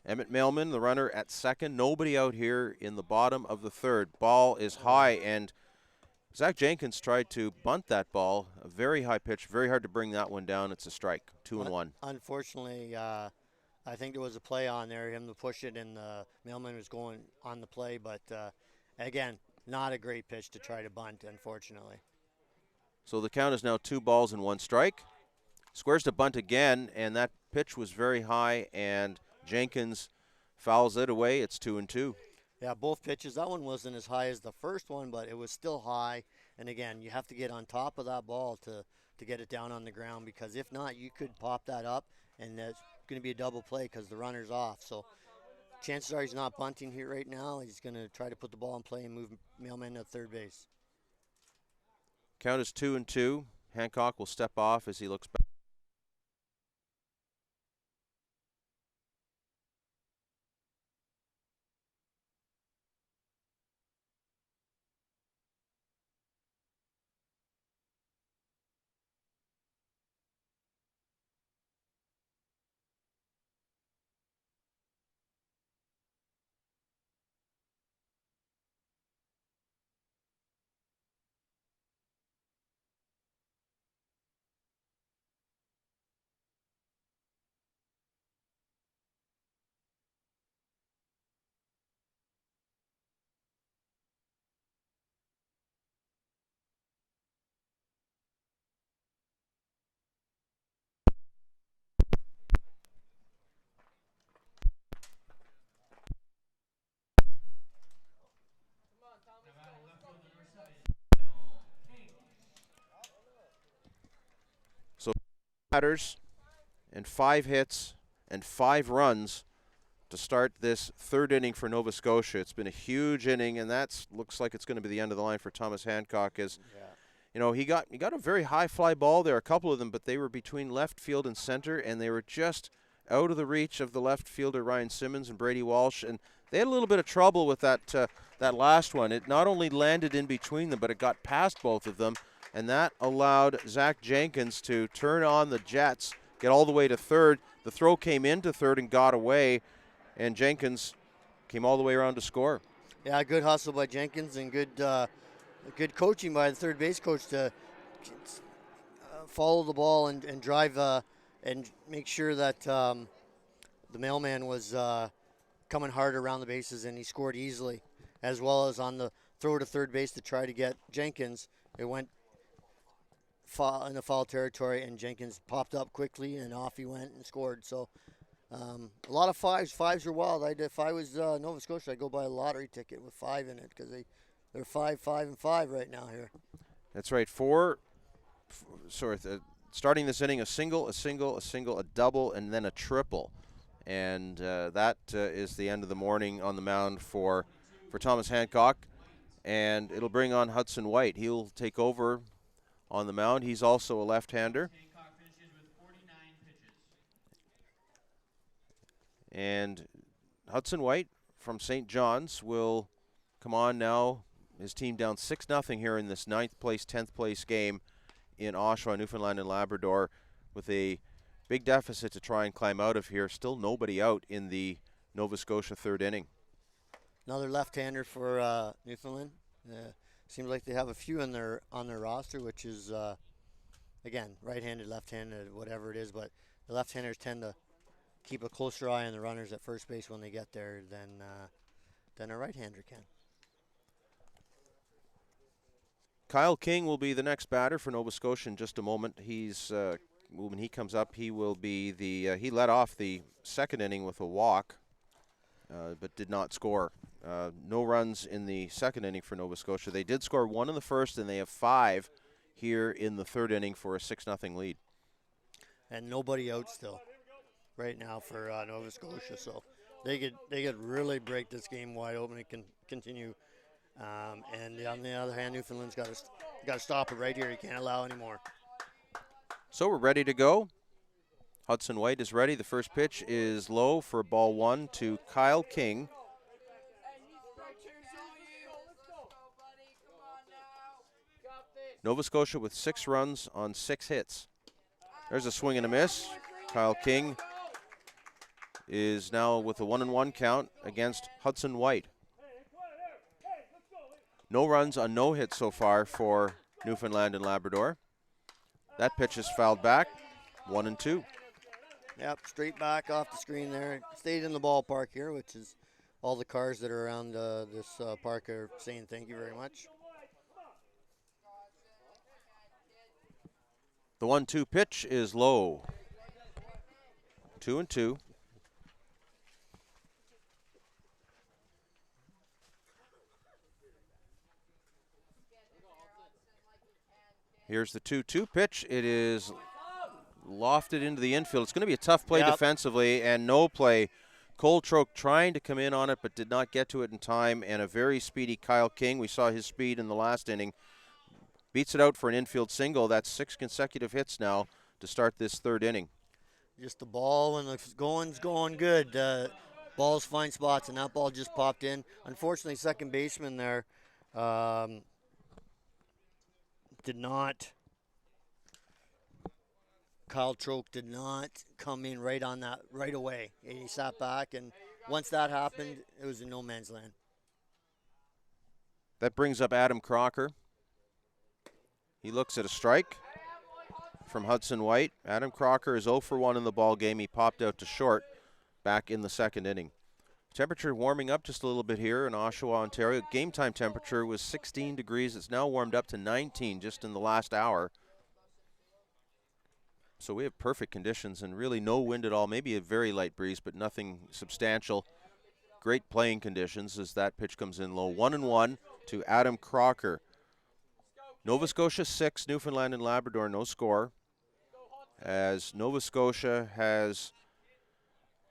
Emmett Mailman, the runner at second. Nobody out here in the bottom of the 3rd. Ball is high, and Zach Jenkins tried to bunt that ball. A very high pitch, very hard to bring that one down. It's a strike, 2-1. Unfortunately, I think there was a play on there, him to push it, and Mailman was going on the play. But, again, not a great pitch to try to bunt, unfortunately. So the count is now 2 balls and 1 strike. Squares to bunt again, and that pitch was very high, and Jenkins fouls it away. It's 2-2. Yeah, both pitches. That one wasn't as high as the first one, but it was still high. And, again, you have to get on top of that ball to get it down on the ground, because if not, you could pop that up, and that's going to be a double play because the runner's off. So chances are he's not bunting here right now. He's going to try to put the ball in play and move Mailman to third base. Count is 2-2. Hancock will step off as he looks back. batters and 5 hits and 5 runs to start this third inning for Nova Scotia. It's been a huge inning, and that looks like it's going to be the end of the line for Thomas Hancock. As you know, he got a very high fly ball there, a couple of them, but they were between left field and center, and they were just out of the reach of the left fielder Ryan Simmons and Brady Walsh, and they had a little bit of trouble with that last one. It not only landed in between them, but it got past both of them, and that allowed Zach Jenkins to turn on the Jets, get all the way to third. The throw came into third and got away, and Jenkins came all the way around to score. Yeah, good hustle by Jenkins and good coaching by the third base coach to follow the ball and drive and make sure that the mailman was coming hard around the bases, and he scored easily, as well as on the throw to third base to try to get Jenkins. It went in the foul territory, and Jenkins popped up quickly, and off he went and scored. So a lot of fives. Fives are wild. If I was Nova Scotia, I'd go buy a lottery ticket with 5 in it, because they're 5, 5, and 5 right now here. That's right. Starting this inning, a single, a double, and then a triple. And that is the end of the morning on the mound for Thomas Hancock. And it'll bring on Hudson White. He'll take over on the mound. He's also a left-hander. And Hudson White from St. John's will come on now. His team down 6-0 here in this 9th place, 10th place game in Oshawa, Newfoundland and Labrador, with a big deficit to try and climb out of here. Still nobody out in the Nova Scotia third inning. Another left-hander for Newfoundland. Seems like they have a few on their roster, which is, again, right-handed, left-handed, whatever it is. But the left-handers tend to keep a closer eye on the runners at first base when they get there than a right-hander can. Kyle King will be the next batter for Nova Scotia in just a moment. When he comes up, he will be he led off the second inning with a walk, but did not score. No runs in the second inning for Nova Scotia. They did score 1 in the first, and they have 5 here in the third inning for a 6-0 lead. And nobody out still right now for Nova Scotia, so they could really break this game wide open and can continue. And on the other hand, Newfoundland's got to stop it right here. You can't allow any more. So we're ready to go. Hudson White is ready. The first pitch is low for ball 1 to Kyle King. Nova Scotia with 6 runs on 6 hits. There's a swing and a miss. Kyle King is now with a 1-1 count against Hudson White. No runs on no hits so far for Newfoundland and Labrador. That pitch is fouled back, 1-2. Yep, straight back off the screen there. Stayed in the ballpark here, which is all the cars that are around this park are saying thank you very much. The 1-2 pitch is low. 2-2. Here's the 2-2 pitch. It is lofted into the infield. It's going to be a tough play defensively, and no play. Cole Troke trying to come in on it, but did not get to it in time, and a very speedy Kyle King. We saw his speed in the last inning. Beats it out for an infield single. That's 6 consecutive hits now to start this third inning. Just the ball when the going good. Balls find spots, and that ball just popped in. Unfortunately, second baseman there Kyle Troke did not come in right on that right away. He sat back, and once that happened, it was in no man's land. That brings up Adam Crocker. He looks at a strike from Hudson White. Adam Crocker is 0 for 1 in the ball game. He popped out to short back in the second inning. Temperature warming up just a little bit here in Oshawa, Ontario. Game time temperature was 16 degrees. It's now warmed up to 19 just in the last hour. So we have perfect conditions and really no wind at all. Maybe a very light breeze, but nothing substantial. Great playing conditions as that pitch comes in low. 1-1 to Adam Crocker. Nova Scotia 6, Newfoundland and Labrador no score. as Nova Scotia has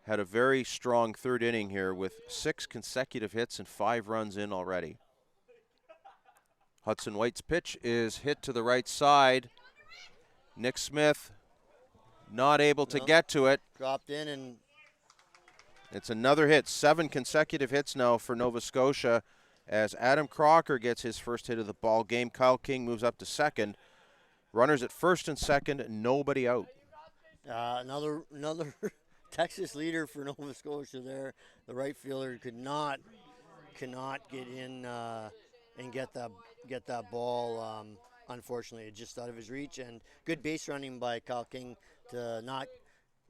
had a very strong third inning here with 6 consecutive hits and 5 runs in already. Hudson White's pitch is hit to the right side. Nick Smith not able to get to it. Dropped in, and it's another hit. 7 consecutive hits now for Nova Scotia as Adam Crocker gets his first hit of the ball game. Kyle King moves up to second. Runners at first and second, nobody out. Another Texas leader for Nova Scotia there. The right fielder cannot get in and get that ball. Unfortunately, just out of his reach, and good base running by Kyle King to not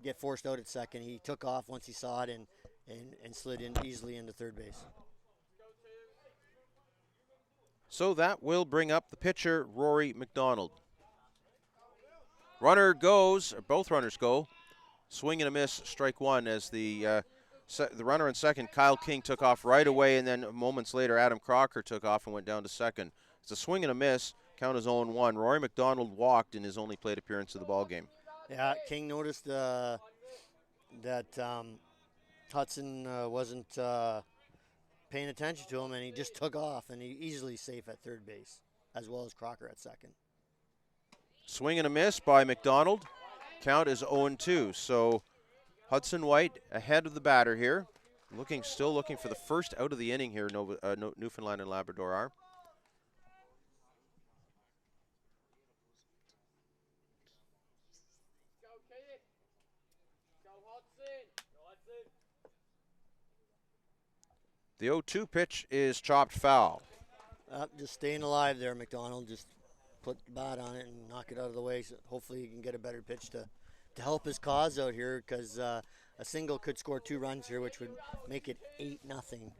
get forced out at second. He took off once he saw it and slid in easily into third base. So that will bring up the pitcher, Rory McDonald. Runner goes, or both runners go. Swing and a miss, strike one, as the runner in second, Kyle King, took off right away, and then moments later, Adam Crocker took off and went down to second. It's a swing and a miss, count is 0-1. Rory McDonald walked in his only plate appearance of the ball game. Yeah, King noticed that Hudson wasn't paying attention to him, and he just took off, and he easily safe at third base, as well as Crocker at second. Swing and a miss by McDonald. Count is 0-2. So Hudson White ahead of the batter here. Still looking for the first out of the inning here, Newfoundland and Labrador are. The 0-2 pitch is chopped foul. Just staying alive there, McDonald. Just put the bat on it and knock it out of the way. So hopefully he can get a better pitch to help his cause out here, because a single could score 2 runs here, which would make it 8-0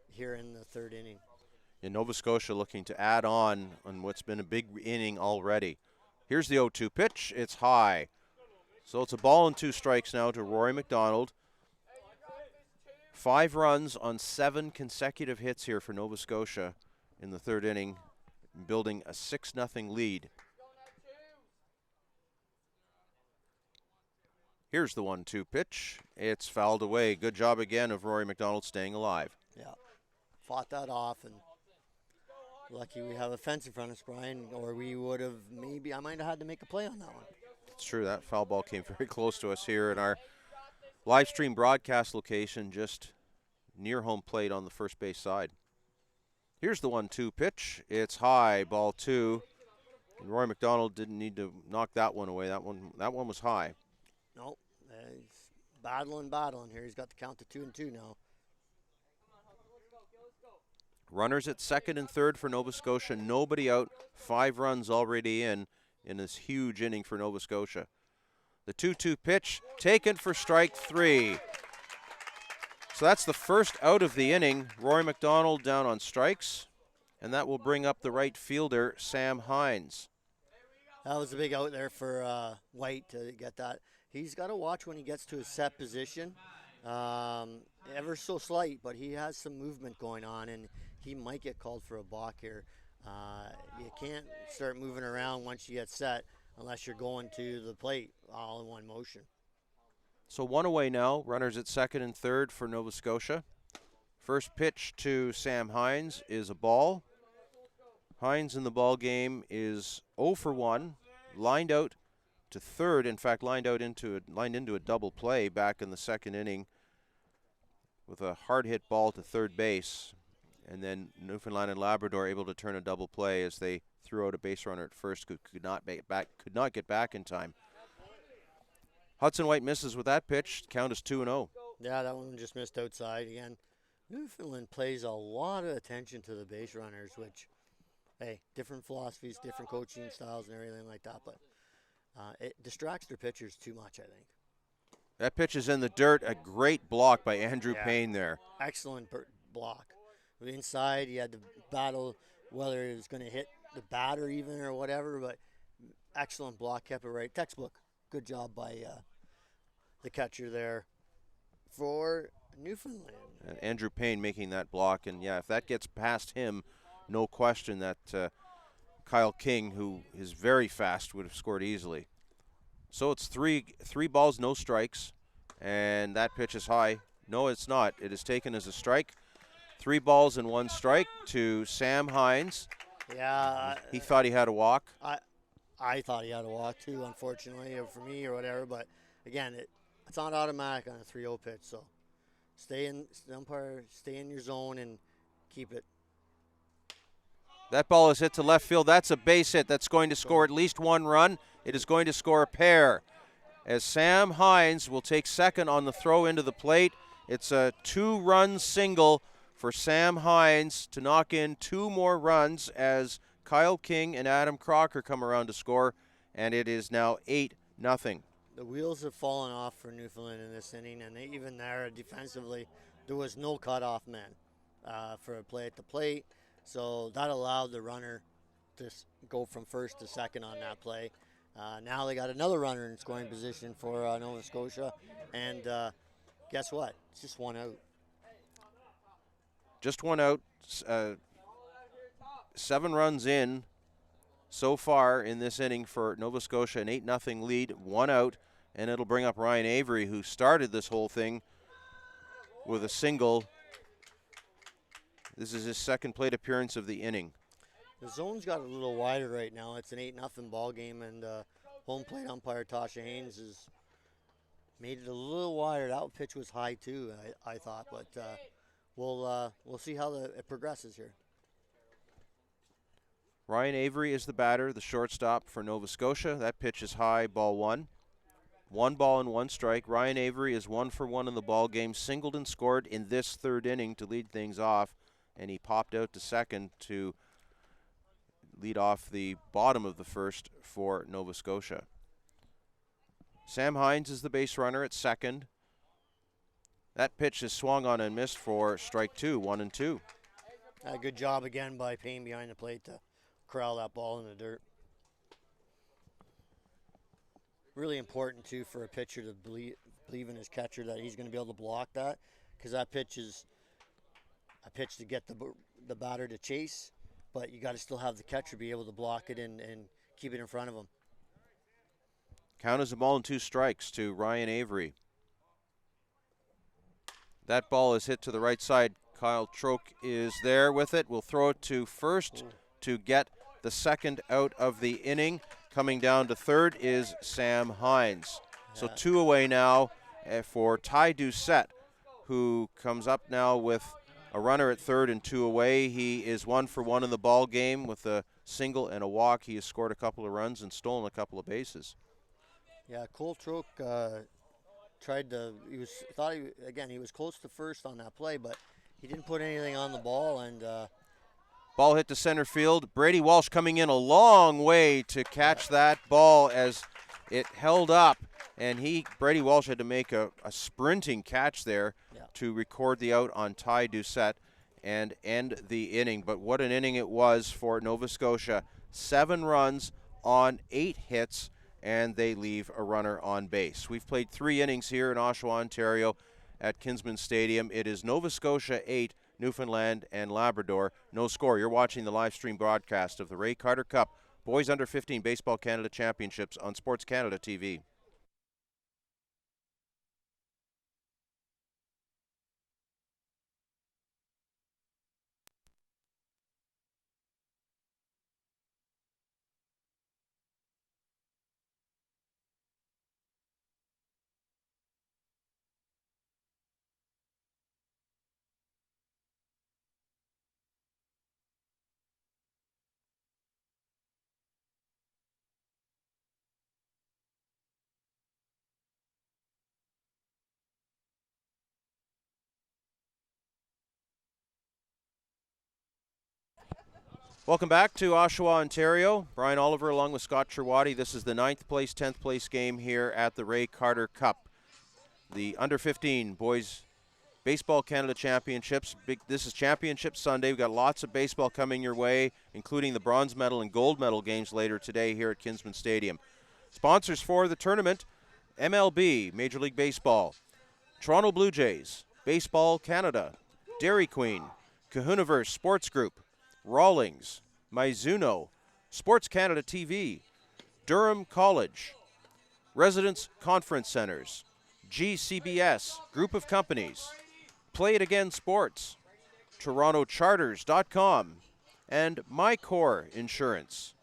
here in the third inning. In Nova Scotia looking to add on what's been a big inning already. Here's the 0-2 pitch. It's high. So it's a ball and 2 strikes now to Rory McDonald. 5 runs on 7 consecutive hits here for Nova Scotia in the third inning, building a 6-0 lead. Here's the 1-2 pitch. It's fouled away. Good job again of Rory McDonald staying alive. Yeah, fought that off, and lucky we have a fence in front of us, Brian, or we would have I might have had to make a play on that one. It's true, that foul ball came very close to us here in our live stream broadcast location, just near home plate on the first base side. Here's the 1-2 pitch. It's high, ball 2. And Rory McDonald didn't need to knock that one away. That one was high. Nope. He's battling here. He's got the count to 2-2 now. Runners at second and third for Nova Scotia. Nobody out. 5 runs already in this huge inning for Nova Scotia. The 2-2 pitch taken for strike 3. So that's the first out of the inning. Rory McDonald down on strikes, and that will bring up the right fielder, Sam Hines. That was a big out there for White to get that. He's got to watch when he gets to his set position. Ever so slight, but he has some movement going on, and he might get called for a balk here. You can't start moving around once you get set unless you're going to the plate all in one motion. So 1 away now. Runners at second and third for Nova Scotia. First pitch to Sam Hines is a ball. Hines in the ball game is 0 for 1, lined out to third. In fact, lined into a double play back in the second inning with a hard hit ball to third base, and then Newfoundland and Labrador able to turn a double play as they threw out a base runner at first, could not get back in time. Hudson White misses with that pitch. Count is 2-0. Yeah, that one just missed outside again. Newfoundland plays a lot of attention to the base runners, which, hey, different philosophies, different coaching styles and everything like that, but it distracts their pitchers too much, I think. That pitch is in the dirt. A great block by Andrew Payne there. Excellent block. Inside, he had to battle whether it was going to hit the batter even or whatever, but excellent block, kept it right. Textbook. Good job by the catcher there for Newfoundland. Andrew Payne making that block, and yeah, if that gets past him, no question that Kyle King, who is very fast, would have scored easily. So it's three balls, no strikes, and that pitch is high. No, it's not. It is taken as a strike. 3 balls and 1 strike to Sam Hines. Yeah. He thought he had a walk. I thought he had a walk too, unfortunately, or for me or whatever. But again, it's not automatic on a 3-0 pitch. So umpire, stay in your zone and keep it. That ball is hit to left field. That's a base hit. That's going to score at least 1 run. It is going to score a pair, as Sam Hines will take second on the throw into the plate. It's a 2-run single for Sam Hines to knock in 2 more runs as Kyle King and Adam Crocker come around to score, and it is now 8-0. The wheels have fallen off for Newfoundland in this inning, and even there defensively, there was no cutoff man for a play at the plate, so that allowed the runner to go from first to second on that play. Now they got another runner in scoring position for Nova Scotia, and guess what? It's just 1 out. Just 1 out. 7 runs in so far in this inning for Nova Scotia, an 8-0 lead, 1 out, and it'll bring up Ryan Avery, who started this whole thing with a single. This is his second plate appearance of the inning. The zone's got a little wider right now. It's an 8-0 ball game, and home plate umpire Tasha Haynes has made it a little wider. That pitch was high too, I thought, but we'll see how it progresses here. Ryan Avery is the batter, the shortstop for Nova Scotia. That pitch is high, ball 1. 1 ball and 1 strike. Ryan Avery is 1 for 1 in the ball game, singled and scored in this 3rd inning to lead things off, and he popped out to second to lead off the bottom of the 1st for Nova Scotia. Sam Hines is the base runner at second. That pitch is swung on and missed for strike 2, 1-2. Good job again by Payne behind the plate to corral that ball in the dirt. Really important too for a pitcher to believe in his catcher that he's going to be able to block that, because that pitch is a pitch to get the batter to chase, but you got to still have the catcher be able to block it and keep it in front of him. Count is a ball and 2 strikes to Ryan Avery. That ball is hit to the right side. Kyle Troke is there with it. We'll throw it to first to get the second out of the inning. Coming down to third is Sam Hines. So 2 away now for Ty Doucette, who comes up now with a runner at third and 2 away. He is 1 for 1 in the ball game with a single and a walk. He has scored a couple of runs and stolen a couple of bases. Yeah, Cole Troke tried to. He was close to first on that play, but he didn't put anything on the ball, and ball hit to center field. Brady Walsh coming in a long way to catch that ball as it held up, and Brady Walsh had to make a sprinting catch there to record the out on Ty Doucette and end the inning. But what an inning it was for Nova Scotia. 7 runs on 8 hits, and they leave a runner on base. We've played 3 innings here in Oshawa, Ontario at Kinsman Stadium. It is Nova Scotia 8, Newfoundland and Labrador. No score. You're watching the live stream broadcast of the Ray Carter Cup Boys Under 15 Baseball Canada Championships on SportsCanada.TV. Welcome back to Oshawa, Ontario. Brian Oliver along with Scott Cherwadi. This is the 9th place, 10th place game here at the Ray Carter Cup. The Under 15 Boys Baseball Canada Championships. This is Championship Sunday. We've got lots of baseball coming your way, including the bronze medal and gold medal games later today here at Kinsman Stadium. Sponsors for the tournament: MLB, Major League Baseball, Toronto Blue Jays, Baseball Canada, Dairy Queen, Kahunaverse Sports Group, Rawlings, Mizuno, SportsCanada.TV, Durham College, Residence Conference Centers, GCBS Group of Companies, Play It Again Sports, TorontoCharters.com, and MyCore Insurance.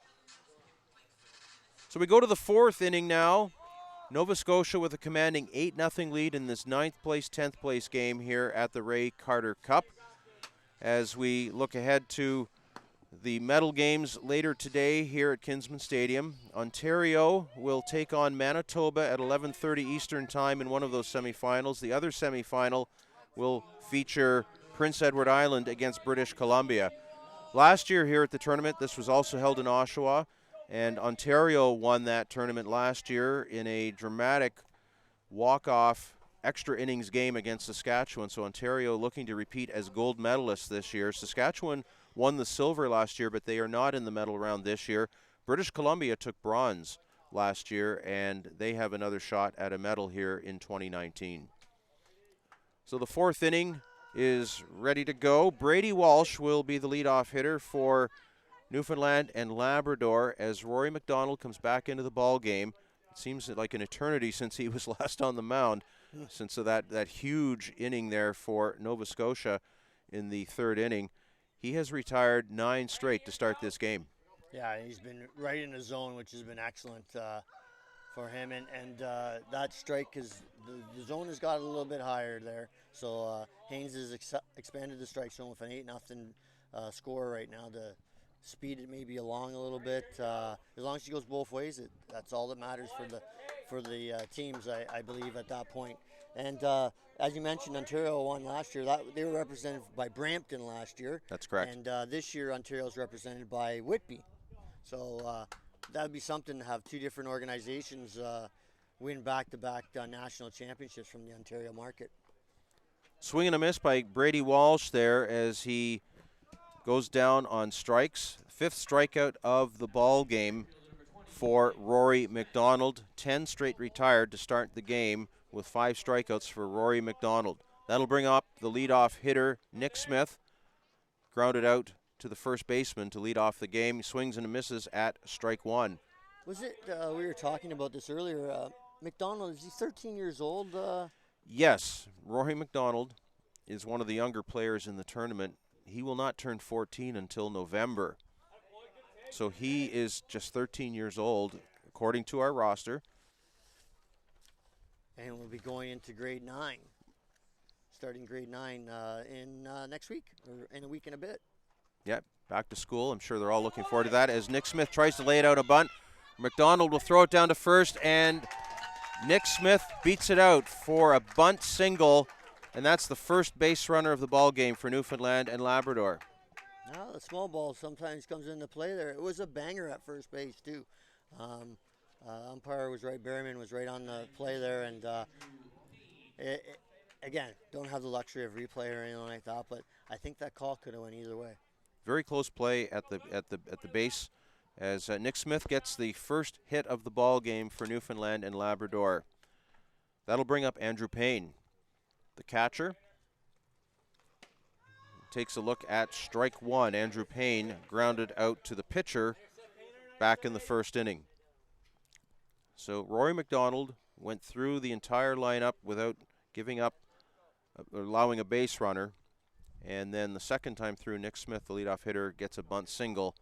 So we go to the fourth inning now. Nova Scotia with a commanding 8-0 lead in this 9th place, 10th place game here at the Ray Carter Cup. As we look ahead to the medal games later today here at Kinsman Stadium, Ontario will take on Manitoba at 11:30 Eastern Time in one of those semifinals. The other semifinal will feature Prince Edward Island against British Columbia. Last year here at the tournament, this was also held in Oshawa, and Ontario won that tournament last year in a dramatic walk-off extra innings game against Saskatchewan. So Ontario looking to repeat as gold medalists this year. Saskatchewan won the silver last year, but they are not in the medal round this year. British Columbia took bronze last year, and they have another shot at a medal here in 2019. So the fourth inning is ready to go. Brady Walsh will be the leadoff hitter for Newfoundland and Labrador as Rory McDonald comes back into the ball game. It seems like an eternity since he was last on the mound, since of that huge inning there for Nova Scotia in the third inning. He has retired 9 straight to start this game. Yeah, he's been right in the zone, which has been excellent for him. And that strike, is the zone has got a little bit higher there. So Haynes has expanded the strike zone with an 8-0 score right now to speed it maybe along a little bit. As long as he goes both ways, that's all that matters for the teams, I believe, at that point. And as you mentioned, Ontario won last year. They were represented by Brampton last year. That's correct. And this year, Ontario is represented by Whitby. So that would be something to have two different organizations win back-to-back national championships from the Ontario market. Swing and a miss by Brady Walsh there as he goes down on strikes. 5th strikeout of the ball game for Rory McDonald. 10 straight retired to start the game with 5 strikeouts for Rory McDonald. That'll bring up the leadoff hitter, Nick Smith. Grounded out to the first baseman to lead off the game. He swings and misses at strike 1. Was it, we were talking about this earlier, McDonald, is he 13 years old? Yes, Rory McDonald is one of the younger players in the tournament. He will not turn 14 until November. So he is just 13 years old, according to our roster. And we'll be going into grade 9, starting grade 9 in next week, or in a week and a bit. Yep, back to school. I'm sure they're all looking forward to that as Nick Smith tries to lay it out a bunt. McDonald will throw it down to first, and Nick Smith beats it out for a bunt single, and that's the first base runner of the ball game for Newfoundland and Labrador. Now the small ball sometimes comes into play there. It was a banger at first base too. Umpire was right, Berryman was right on the play there, and again, don't have the luxury of replay or anything like that, but I think that call could have went either way. Very close play at the base as Nick Smith gets the first hit of the ball game for Newfoundland and Labrador. That'll bring up Andrew Payne, the catcher. Takes a look at strike 1. Andrew Payne grounded out to the pitcher back in the first inning. So Rory McDonald went through the entire lineup without giving up or allowing a base runner. And then the second time through, Nick Smith, the leadoff hitter, gets a bunt single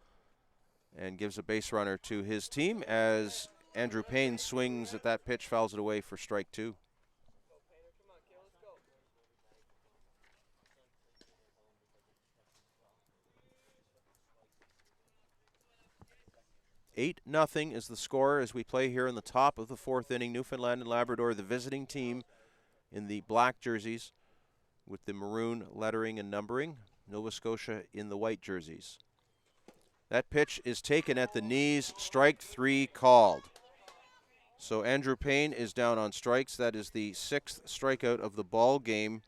and gives a base runner to his team as Andrew Payne swings at that pitch, fouls it away for strike 2. Eight nothing is the score as we play here in the top of the 4th inning. Newfoundland and Labrador, the visiting team in the black jerseys with the maroon lettering and numbering. Nova Scotia in the white jerseys. That pitch is taken at the knees. Strike 3 called. So Andrew Payne is down on strikes. That is the 6th strikeout of the ball game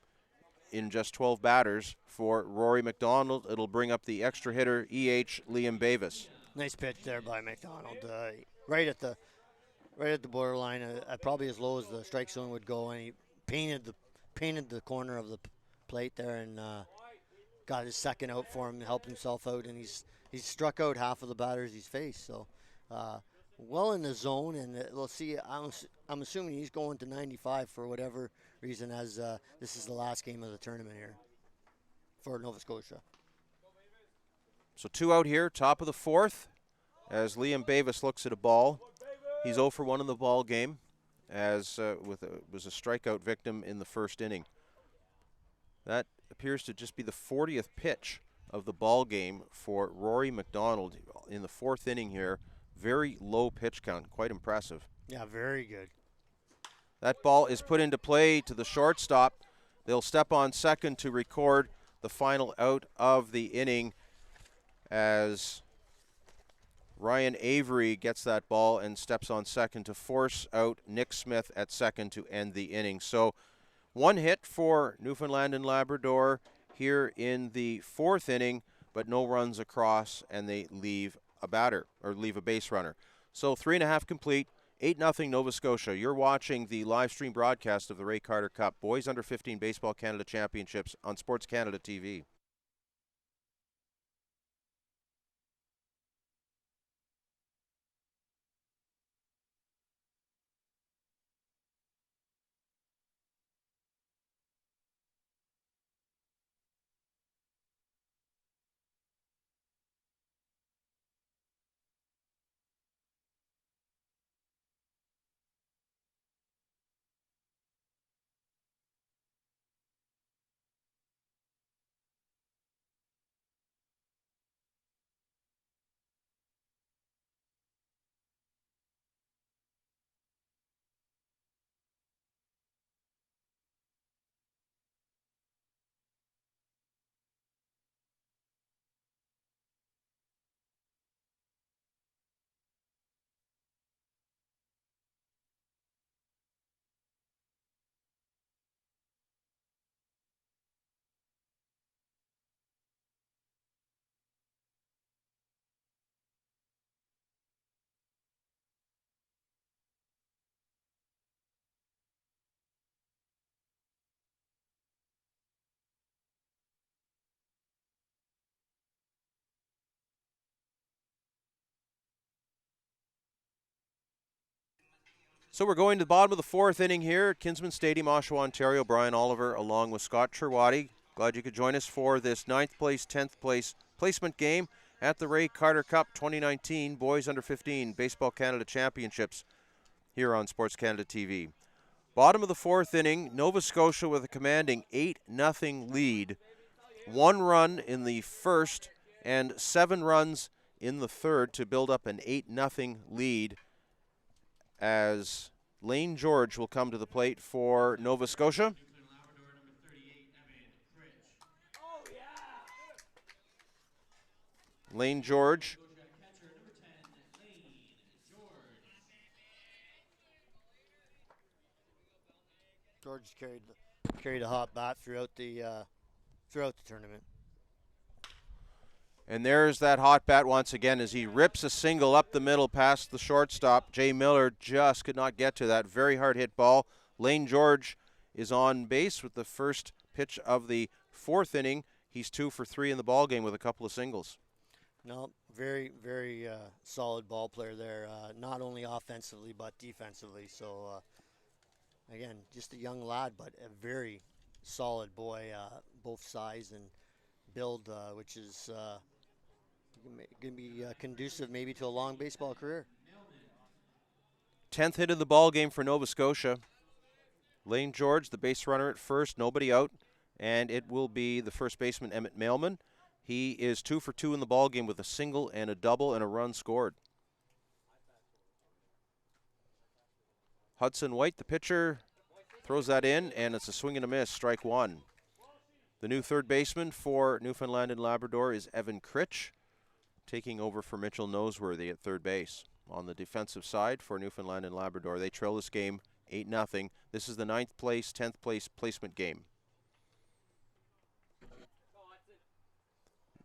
in just 12 batters for Rory McDonald. It'll bring up the extra hitter, EH Liam Bavis. Nice pitch there by McDonald, right at the borderline, probably as low as the strike zone would go, and he painted the corner of the plate there and got his second out for him, helped himself out, and he's struck out half of the batters he's faced. So well in the zone, and we'll see. I'm assuming he's going to 95 for whatever reason, as this is the last game of the tournament here for Nova Scotia. So 2 out here, top of the 4th, as Liam Bavis looks at a ball. He's 0 for 1 in the ball game, as was a strikeout victim in the first inning. That appears to just be the 40th pitch of the ball game for Rory McDonald in the 4th inning here. Very low pitch count, quite impressive. Yeah, very good. That ball is put into play to the shortstop. They'll step on second to record the final out of the inning, as Ryan Avery gets that ball and steps on second to force out Nick Smith at second to end the inning. So 1 hit for Newfoundland and Labrador here in the 4th inning, but no runs across, and they leave a batter, or leave a base runner. So 3.5 complete, 8-0 Nova Scotia. You're watching the live stream broadcast of the Ray Carter Cup Boys Under 15 Baseball Canada Championships on SportsCanada.TV. So we're going to the bottom of the 4th inning here at Kinsman Stadium, Oshawa, Ontario. Brian Oliver along with Scott Cherwadi. Glad you could join us for this 9th place, 10th place placement game at the Ray Carter Cup 2019 Boys Under 15 Baseball Canada Championships here on SportsCanada.TV. Bottom of the 4th inning, Nova Scotia with a commanding 8-0 lead. 1 run in the first and 7 runs in the third to build up an 8-0 lead, as Lane George will come to the plate for Nova Scotia. Lane George. George carried a hot bat throughout the tournament. And there's that hot bat once again as he rips a single up the middle past the shortstop. Jay Miller just could not get to that very hard hit ball. Lane George is on base with the first pitch of the 4th inning. He's 2 for 3 in the ball game with a couple of singles. No, very, very solid ball player there, not only offensively but defensively. So, again, just a young lad, but a very solid boy, both size and build, which is going to be conducive maybe to a long baseball career. 10th hit of the ball game for Nova Scotia. Lane George, the base runner at first, nobody out, and it will be the first baseman, Emmett Mailman. He is 2 for 2 in the ball game with a single and a double and a run scored. Hudson White, the pitcher, throws that in, and it's a swing and a miss, strike 1. The new third baseman for Newfoundland and Labrador is Evan Critch, taking over for Mitchell Noseworthy at third base. On the defensive side for Newfoundland and Labrador, they trail this game 8-0. This is the 9th place, 10th place placement game.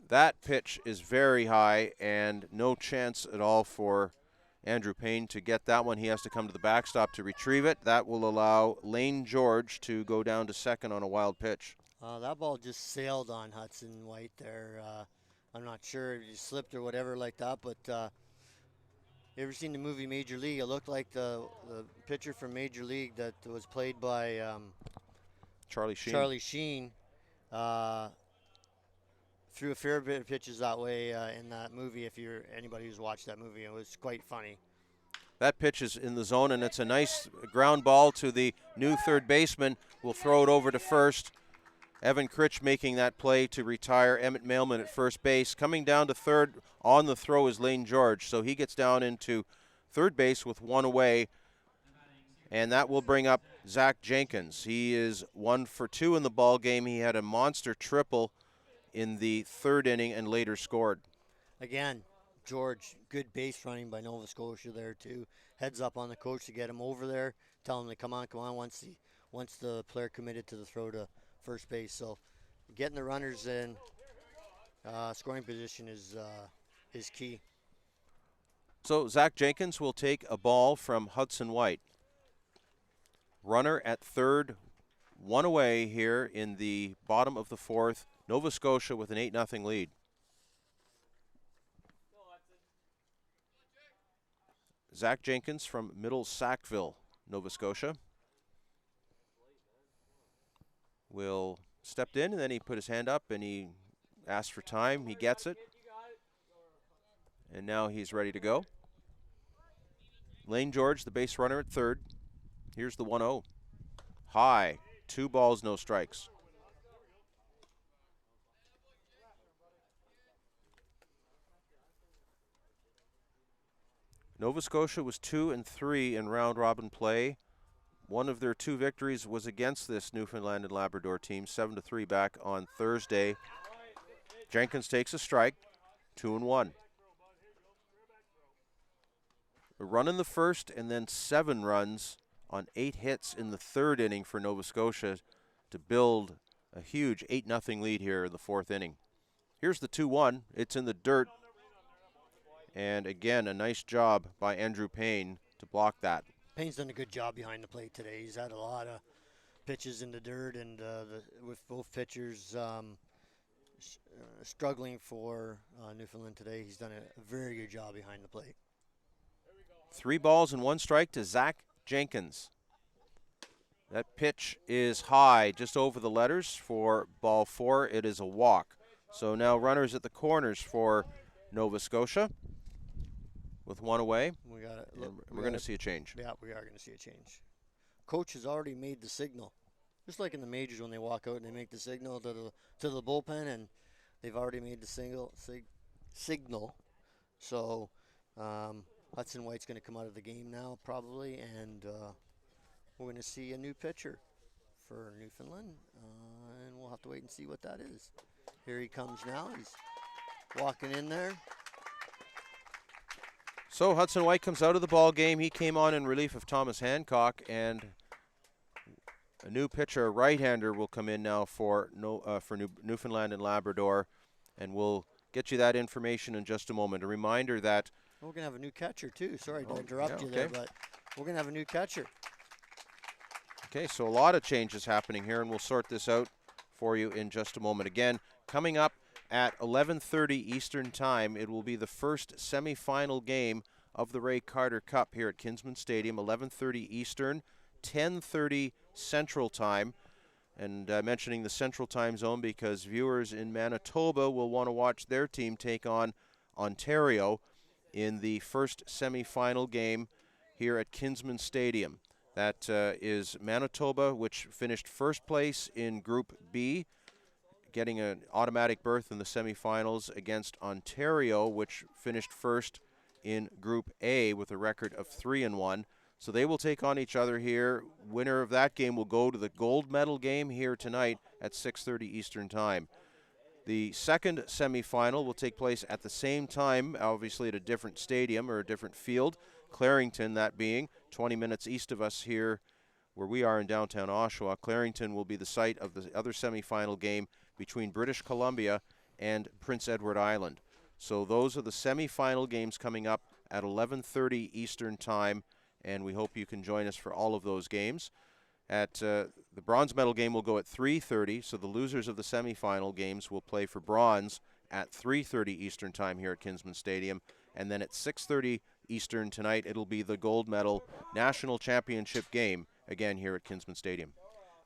That pitch is very high and no chance at all for Andrew Payne to get that one. He has to come to the backstop to retrieve it. That will allow Lane George to go down to second on a wild pitch. That ball just sailed on Hudson White there. I'm not sure if he slipped or whatever like that, but You ever seen the movie Major League? It looked like the pitcher from Major League that was played by Charlie Sheen. Charlie Sheen. Threw a fair bit of pitches that way in that movie. If you're anybody who's watched that movie, it was quite funny. That pitch is in the zone, and it's a nice ground ball to the new third baseman. We'll throw it over to first. Evan Critch making that play to retire Emmett Mailman at first base. Coming down to third on the throw is Lane George, so he gets down into third base with one away, and that will bring up Zach Jenkins. He is 1 for 2 in the ball game. He had a monster triple in the third inning and later scored. Again, George, good base running by Nova Scotia there too. Heads up on the coach to get him over there. Tell him to come on. Once the player committed to the throw to first base. So getting the runners in scoring position is key. So Zach Jenkins will take a ball from Hudson White. Runner at third, one away here in the bottom of the fourth. Nova Scotia with an 8-0 lead. Zach Jenkins from Middle Sackville, Nova Scotia, will stepped in, and then he put his hand up and he asked for time. He gets it. And now he's ready to go. Lane George, the base runner at third. Here's the 1-0. High. 2 balls, no strikes. Nova Scotia was 2-3 in round robin play. One of their 2 victories was against this Newfoundland and Labrador team, 7-3 back on Thursday. Jenkins takes a strike, 2-1. A run in the first and then 7 runs on 8 hits in the third inning for Nova Scotia to build a huge 8-0 lead here in the fourth inning. Here's the 2-1. It's in the dirt. And again, a nice job by Andrew Payne to block that. Payne's done a good job behind the plate today. He's had a lot of pitches in the dirt, and with both pitchers struggling for Newfoundland today, he's done a very good job behind the plate. 3 balls and 1 strike to Zach Jenkins. That pitch is high, just over the letters for ball 4. It is a walk. So now runners at the corners for Nova Scotia with 1 away. We're going to see a change. Yeah, we are going to see a change. Coach has already made the signal. Just like in the majors when they walk out and they make the signal to the bullpen, and they've already made the signal. So Hudson White's going to come out of the game now probably, and we're going to see a new pitcher for Newfoundland, and we'll have to wait and see what that is. Here he comes now. He's walking in there. So Hudson White comes out of the ball game. He came on in relief of Thomas Hancock, and a new pitcher, a right-hander, will come in now for Newfoundland and Labrador, and we'll get you that information in just a moment. A reminder that we're going to have a new catcher too. Sorry to interrupt you there, but we're going to have a new catcher. Okay, so a lot of changes happening here, and we'll sort this out for you in just a moment. Again, coming up at 11:30 Eastern Time, it will be the first semifinal game of the Ray Carter Cup here at Kinsman Stadium, 11:30 Eastern, 10:30 Central Time. And mentioning the Central Time Zone because viewers in Manitoba will want to watch their team take on Ontario in the first semifinal game here at Kinsman Stadium. That is Manitoba, which finished first place in Group B, getting an automatic berth in the semifinals against Ontario, which finished first in Group A with a record of 3-1. So they will take on each other here. Winner of that game will go to the gold medal game here tonight at 6:30 Eastern Time. The second semifinal will take place at the same time, obviously at a different stadium or a different field. Clarington, that being 20 minutes east of us here where we are in downtown Oshawa. Clarington will be the site of the other semifinal game between British Columbia and Prince Edward Island. So those are the semifinal games coming up at 11:30 Eastern Time, and we hope you can join us for all of those games. The bronze medal game will go at 3:30, so the losers of the semifinal games will play for bronze at 3:30 Eastern Time here at Kinsman Stadium, and then at 6:30 Eastern tonight. It'll be the gold medal national championship game again here at Kinsman Stadium.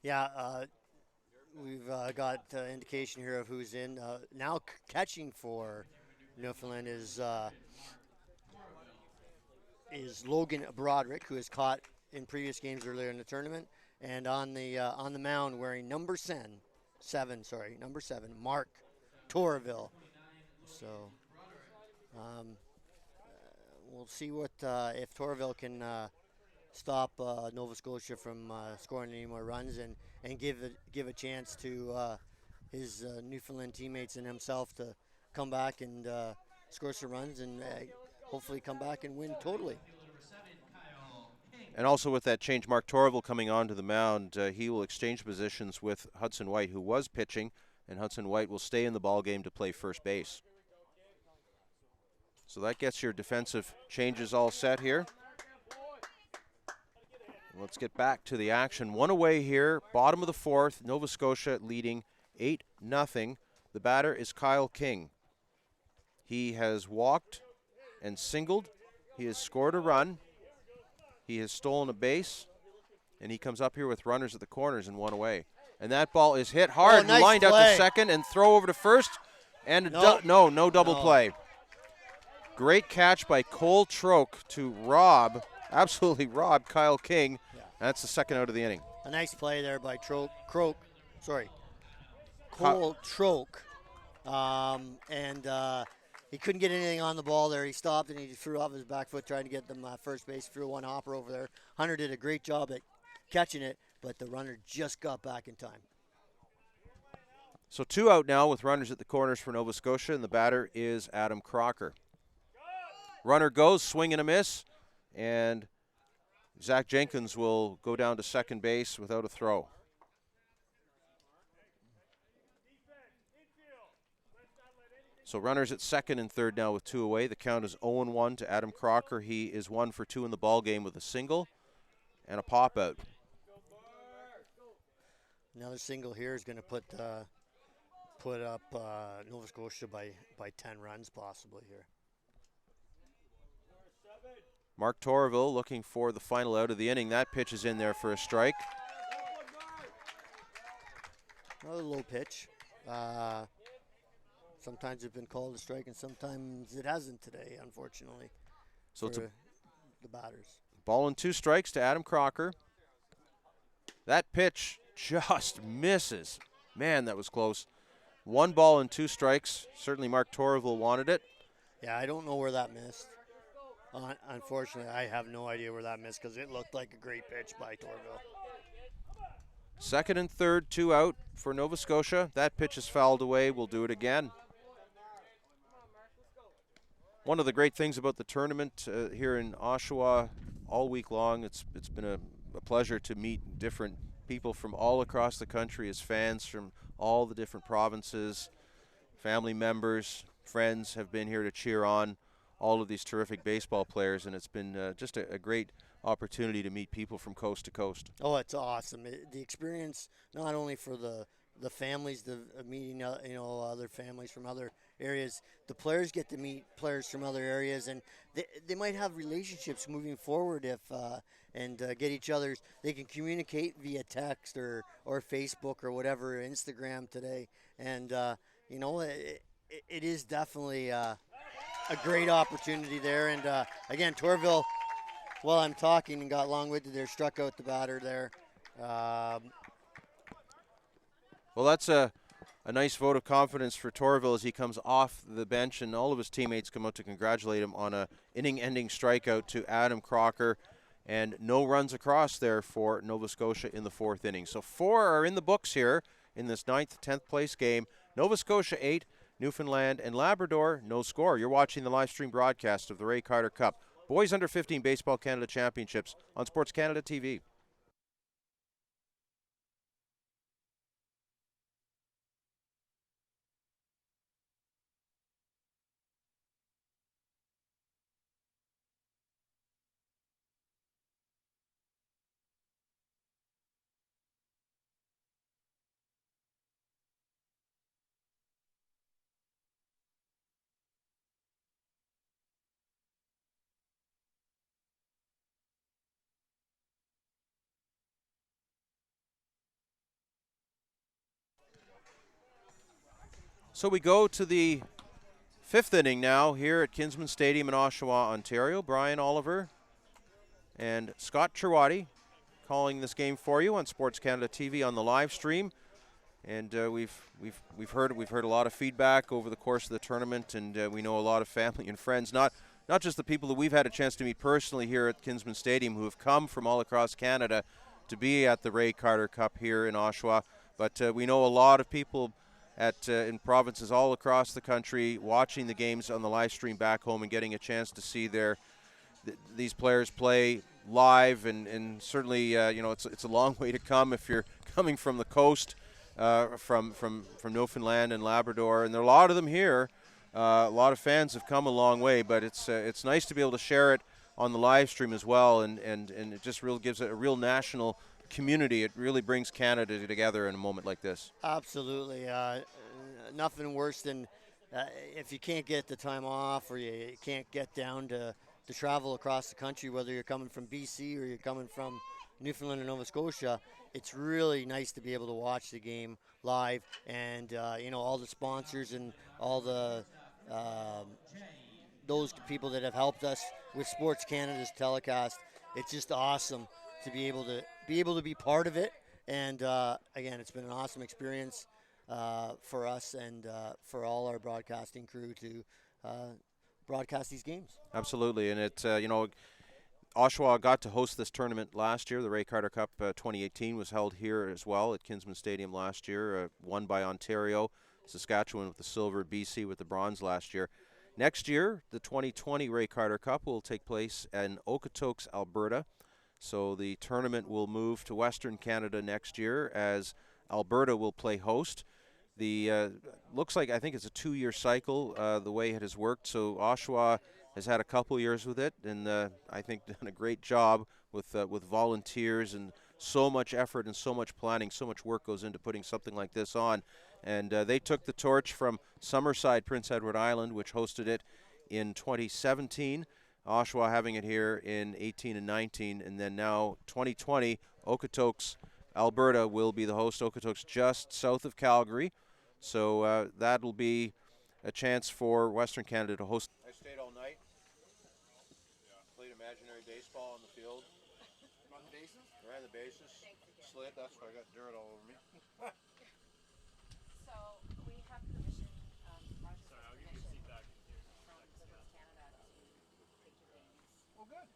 Yeah, we've got indication here of who's in. Now catching for Newfoundland is Logan Broderick, who has caught in previous games earlier in the tournament, and on the mound wearing number seven, Mark Torville. So we'll see what if Torville can stop Nova Scotia from scoring any more runs and give a chance to his Newfoundland teammates and himself to come back and score some runs and hopefully come back and win totally. And also with that change, Mark Torville coming onto the mound, he will exchange positions with Hudson White, who was pitching, and Hudson White will stay in the ball game to play first base. So that gets your defensive changes all set here. Let's get back to the action. One away here, bottom of the fourth, Nova Scotia leading 8-0. The batter is Kyle King. He has walked and singled. He has scored a run. He has stolen a base, and he comes up here with runners at the corners and one away. And that ball is hit hard, nice lined play. out to second, and throw over to first. And no double play. Great catch by Cole Troke to absolutely rob Kyle King. Yeah. That's the second out of the inning. A nice play there by Cole Troke. He couldn't get anything on the ball there. He stopped and he threw off his back foot trying to get them first base. Threw one hopper over there. Hunter did a great job at catching it, but the runner just got back in time. So 2 out now with runners at the corners for Nova Scotia, and the batter is Adam Crocker. Runner goes, swing and a miss, and Zach Jenkins will go down to second base without a throw. So runners at second and third now with 2 away. The count is 0-1 to Adam Crocker. He is 1 for 2 in the ball game with a single and a pop out. Another single here is going to put up Nova Scotia by 10 runs possibly here. Mark Torville looking for the final out of the inning. That pitch is in there for a strike. Another low pitch. Sometimes it's been called a strike, and sometimes it hasn't today, unfortunately. So it's the batters. Ball and 2 strikes to Adam Crocker. That pitch just misses. Man, that was close. 1 ball and 2 strikes. Certainly Mark Torville wanted it. Yeah, I don't know where that missed. Unfortunately, I have no idea where that missed because it looked like a great pitch by Torville. Second and third, 2 out for Nova Scotia. That pitch is fouled away. We'll do it again. One of the great things about the tournament here in Oshawa all week long, it's been a pleasure to meet different people from all across the country as fans from all the different provinces. Family members, friends have been here to cheer on all of these terrific baseball players, and it's been just a great opportunity to meet people from coast to coast. Oh, it's awesome. The experience, not only for the families, meeting other families from other areas, the players get to meet players from other areas, and they might have relationships moving forward and get each other's. They can communicate via text or Facebook or whatever, Instagram today, and it is definitely a great opportunity there. And again, Torville, while I'm talking and got long-winded there, struck out the batter there. Well, that's a nice vote of confidence for Torville as he comes off the bench, and all of his teammates come out to congratulate him on a inning-ending strikeout to Adam Crocker, and no runs across there for Nova Scotia in the 4th inning. So 4 are in the books here in this 9th, 10th place game. Nova Scotia 8, Newfoundland and Labrador, no score. You're watching the live stream broadcast of the Ray Carter Cup Boys Under 15 Baseball Canada Championships on SportsCanada.TV. So we go to the 5th inning now here at Kinsman Stadium in Oshawa, Ontario. Brian Oliver and Scott Cherwadi calling this game for you on SportsCanada.TV on the live stream. And we've heard a lot of feedback over the course of the tournament, and we know a lot of family and friends, not just the people that we've had a chance to meet personally here at Kinsman Stadium, who have come from all across Canada to be at the Ray Carter Cup here in Oshawa, but we know a lot of people in provinces all across the country watching the games on the live stream back home and getting a chance to see these players play live, and certainly it's a long way to come if you're coming from the coast. From Newfoundland and Labrador, and there are a lot of them here. A lot of fans have come a long way, but it's nice to be able to share it on the live stream as well, and it just really gives it a real national community. It really brings Canada together in a moment like this. Absolutely. Nothing worse than if you can't get the time off, or you can't get down to travel across the country, whether you're coming from BC or you're coming from Newfoundland and Nova Scotia. It's really nice to be able to watch the game live, and all the sponsors and all the those people that have helped us with Sports Canada's telecast. It's just awesome to be able to be part of it. And again, it's been an awesome experience for us and for all our broadcasting crew to broadcast these games. Absolutely, and it's Oshawa got to host this tournament last year. The Ray Carter Cup 2018 was held here as well at Kinsman Stadium last year, won by Ontario, Saskatchewan with the silver, BC with the bronze last year. Next year, the 2020 Ray Carter Cup will take place in Okotoks, Alberta. So the tournament will move to Western Canada next year as Alberta will play host. The looks like, I think it's a 2-year cycle the way it has worked. So Oshawa has had a couple years with it, and I think done a great job with volunteers and so much effort and so much planning, so much work goes into putting something like this on. And they took the torch from Summerside, Prince Edward Island, which hosted it in 2017. Oshawa having it here in 18 and 19, and then now 2020, Okotoks, Alberta will be the host. Okotoks just south of Calgary. So that will be a chance for Western Canada to host. I stayed all night. Played imaginary baseball on the field. On the bases? Ran the bases. Slid. That's why I got dirt all over me. So we have permission, Roger, I'll give you a seat back from Sports Canada to take your games. Oh, good.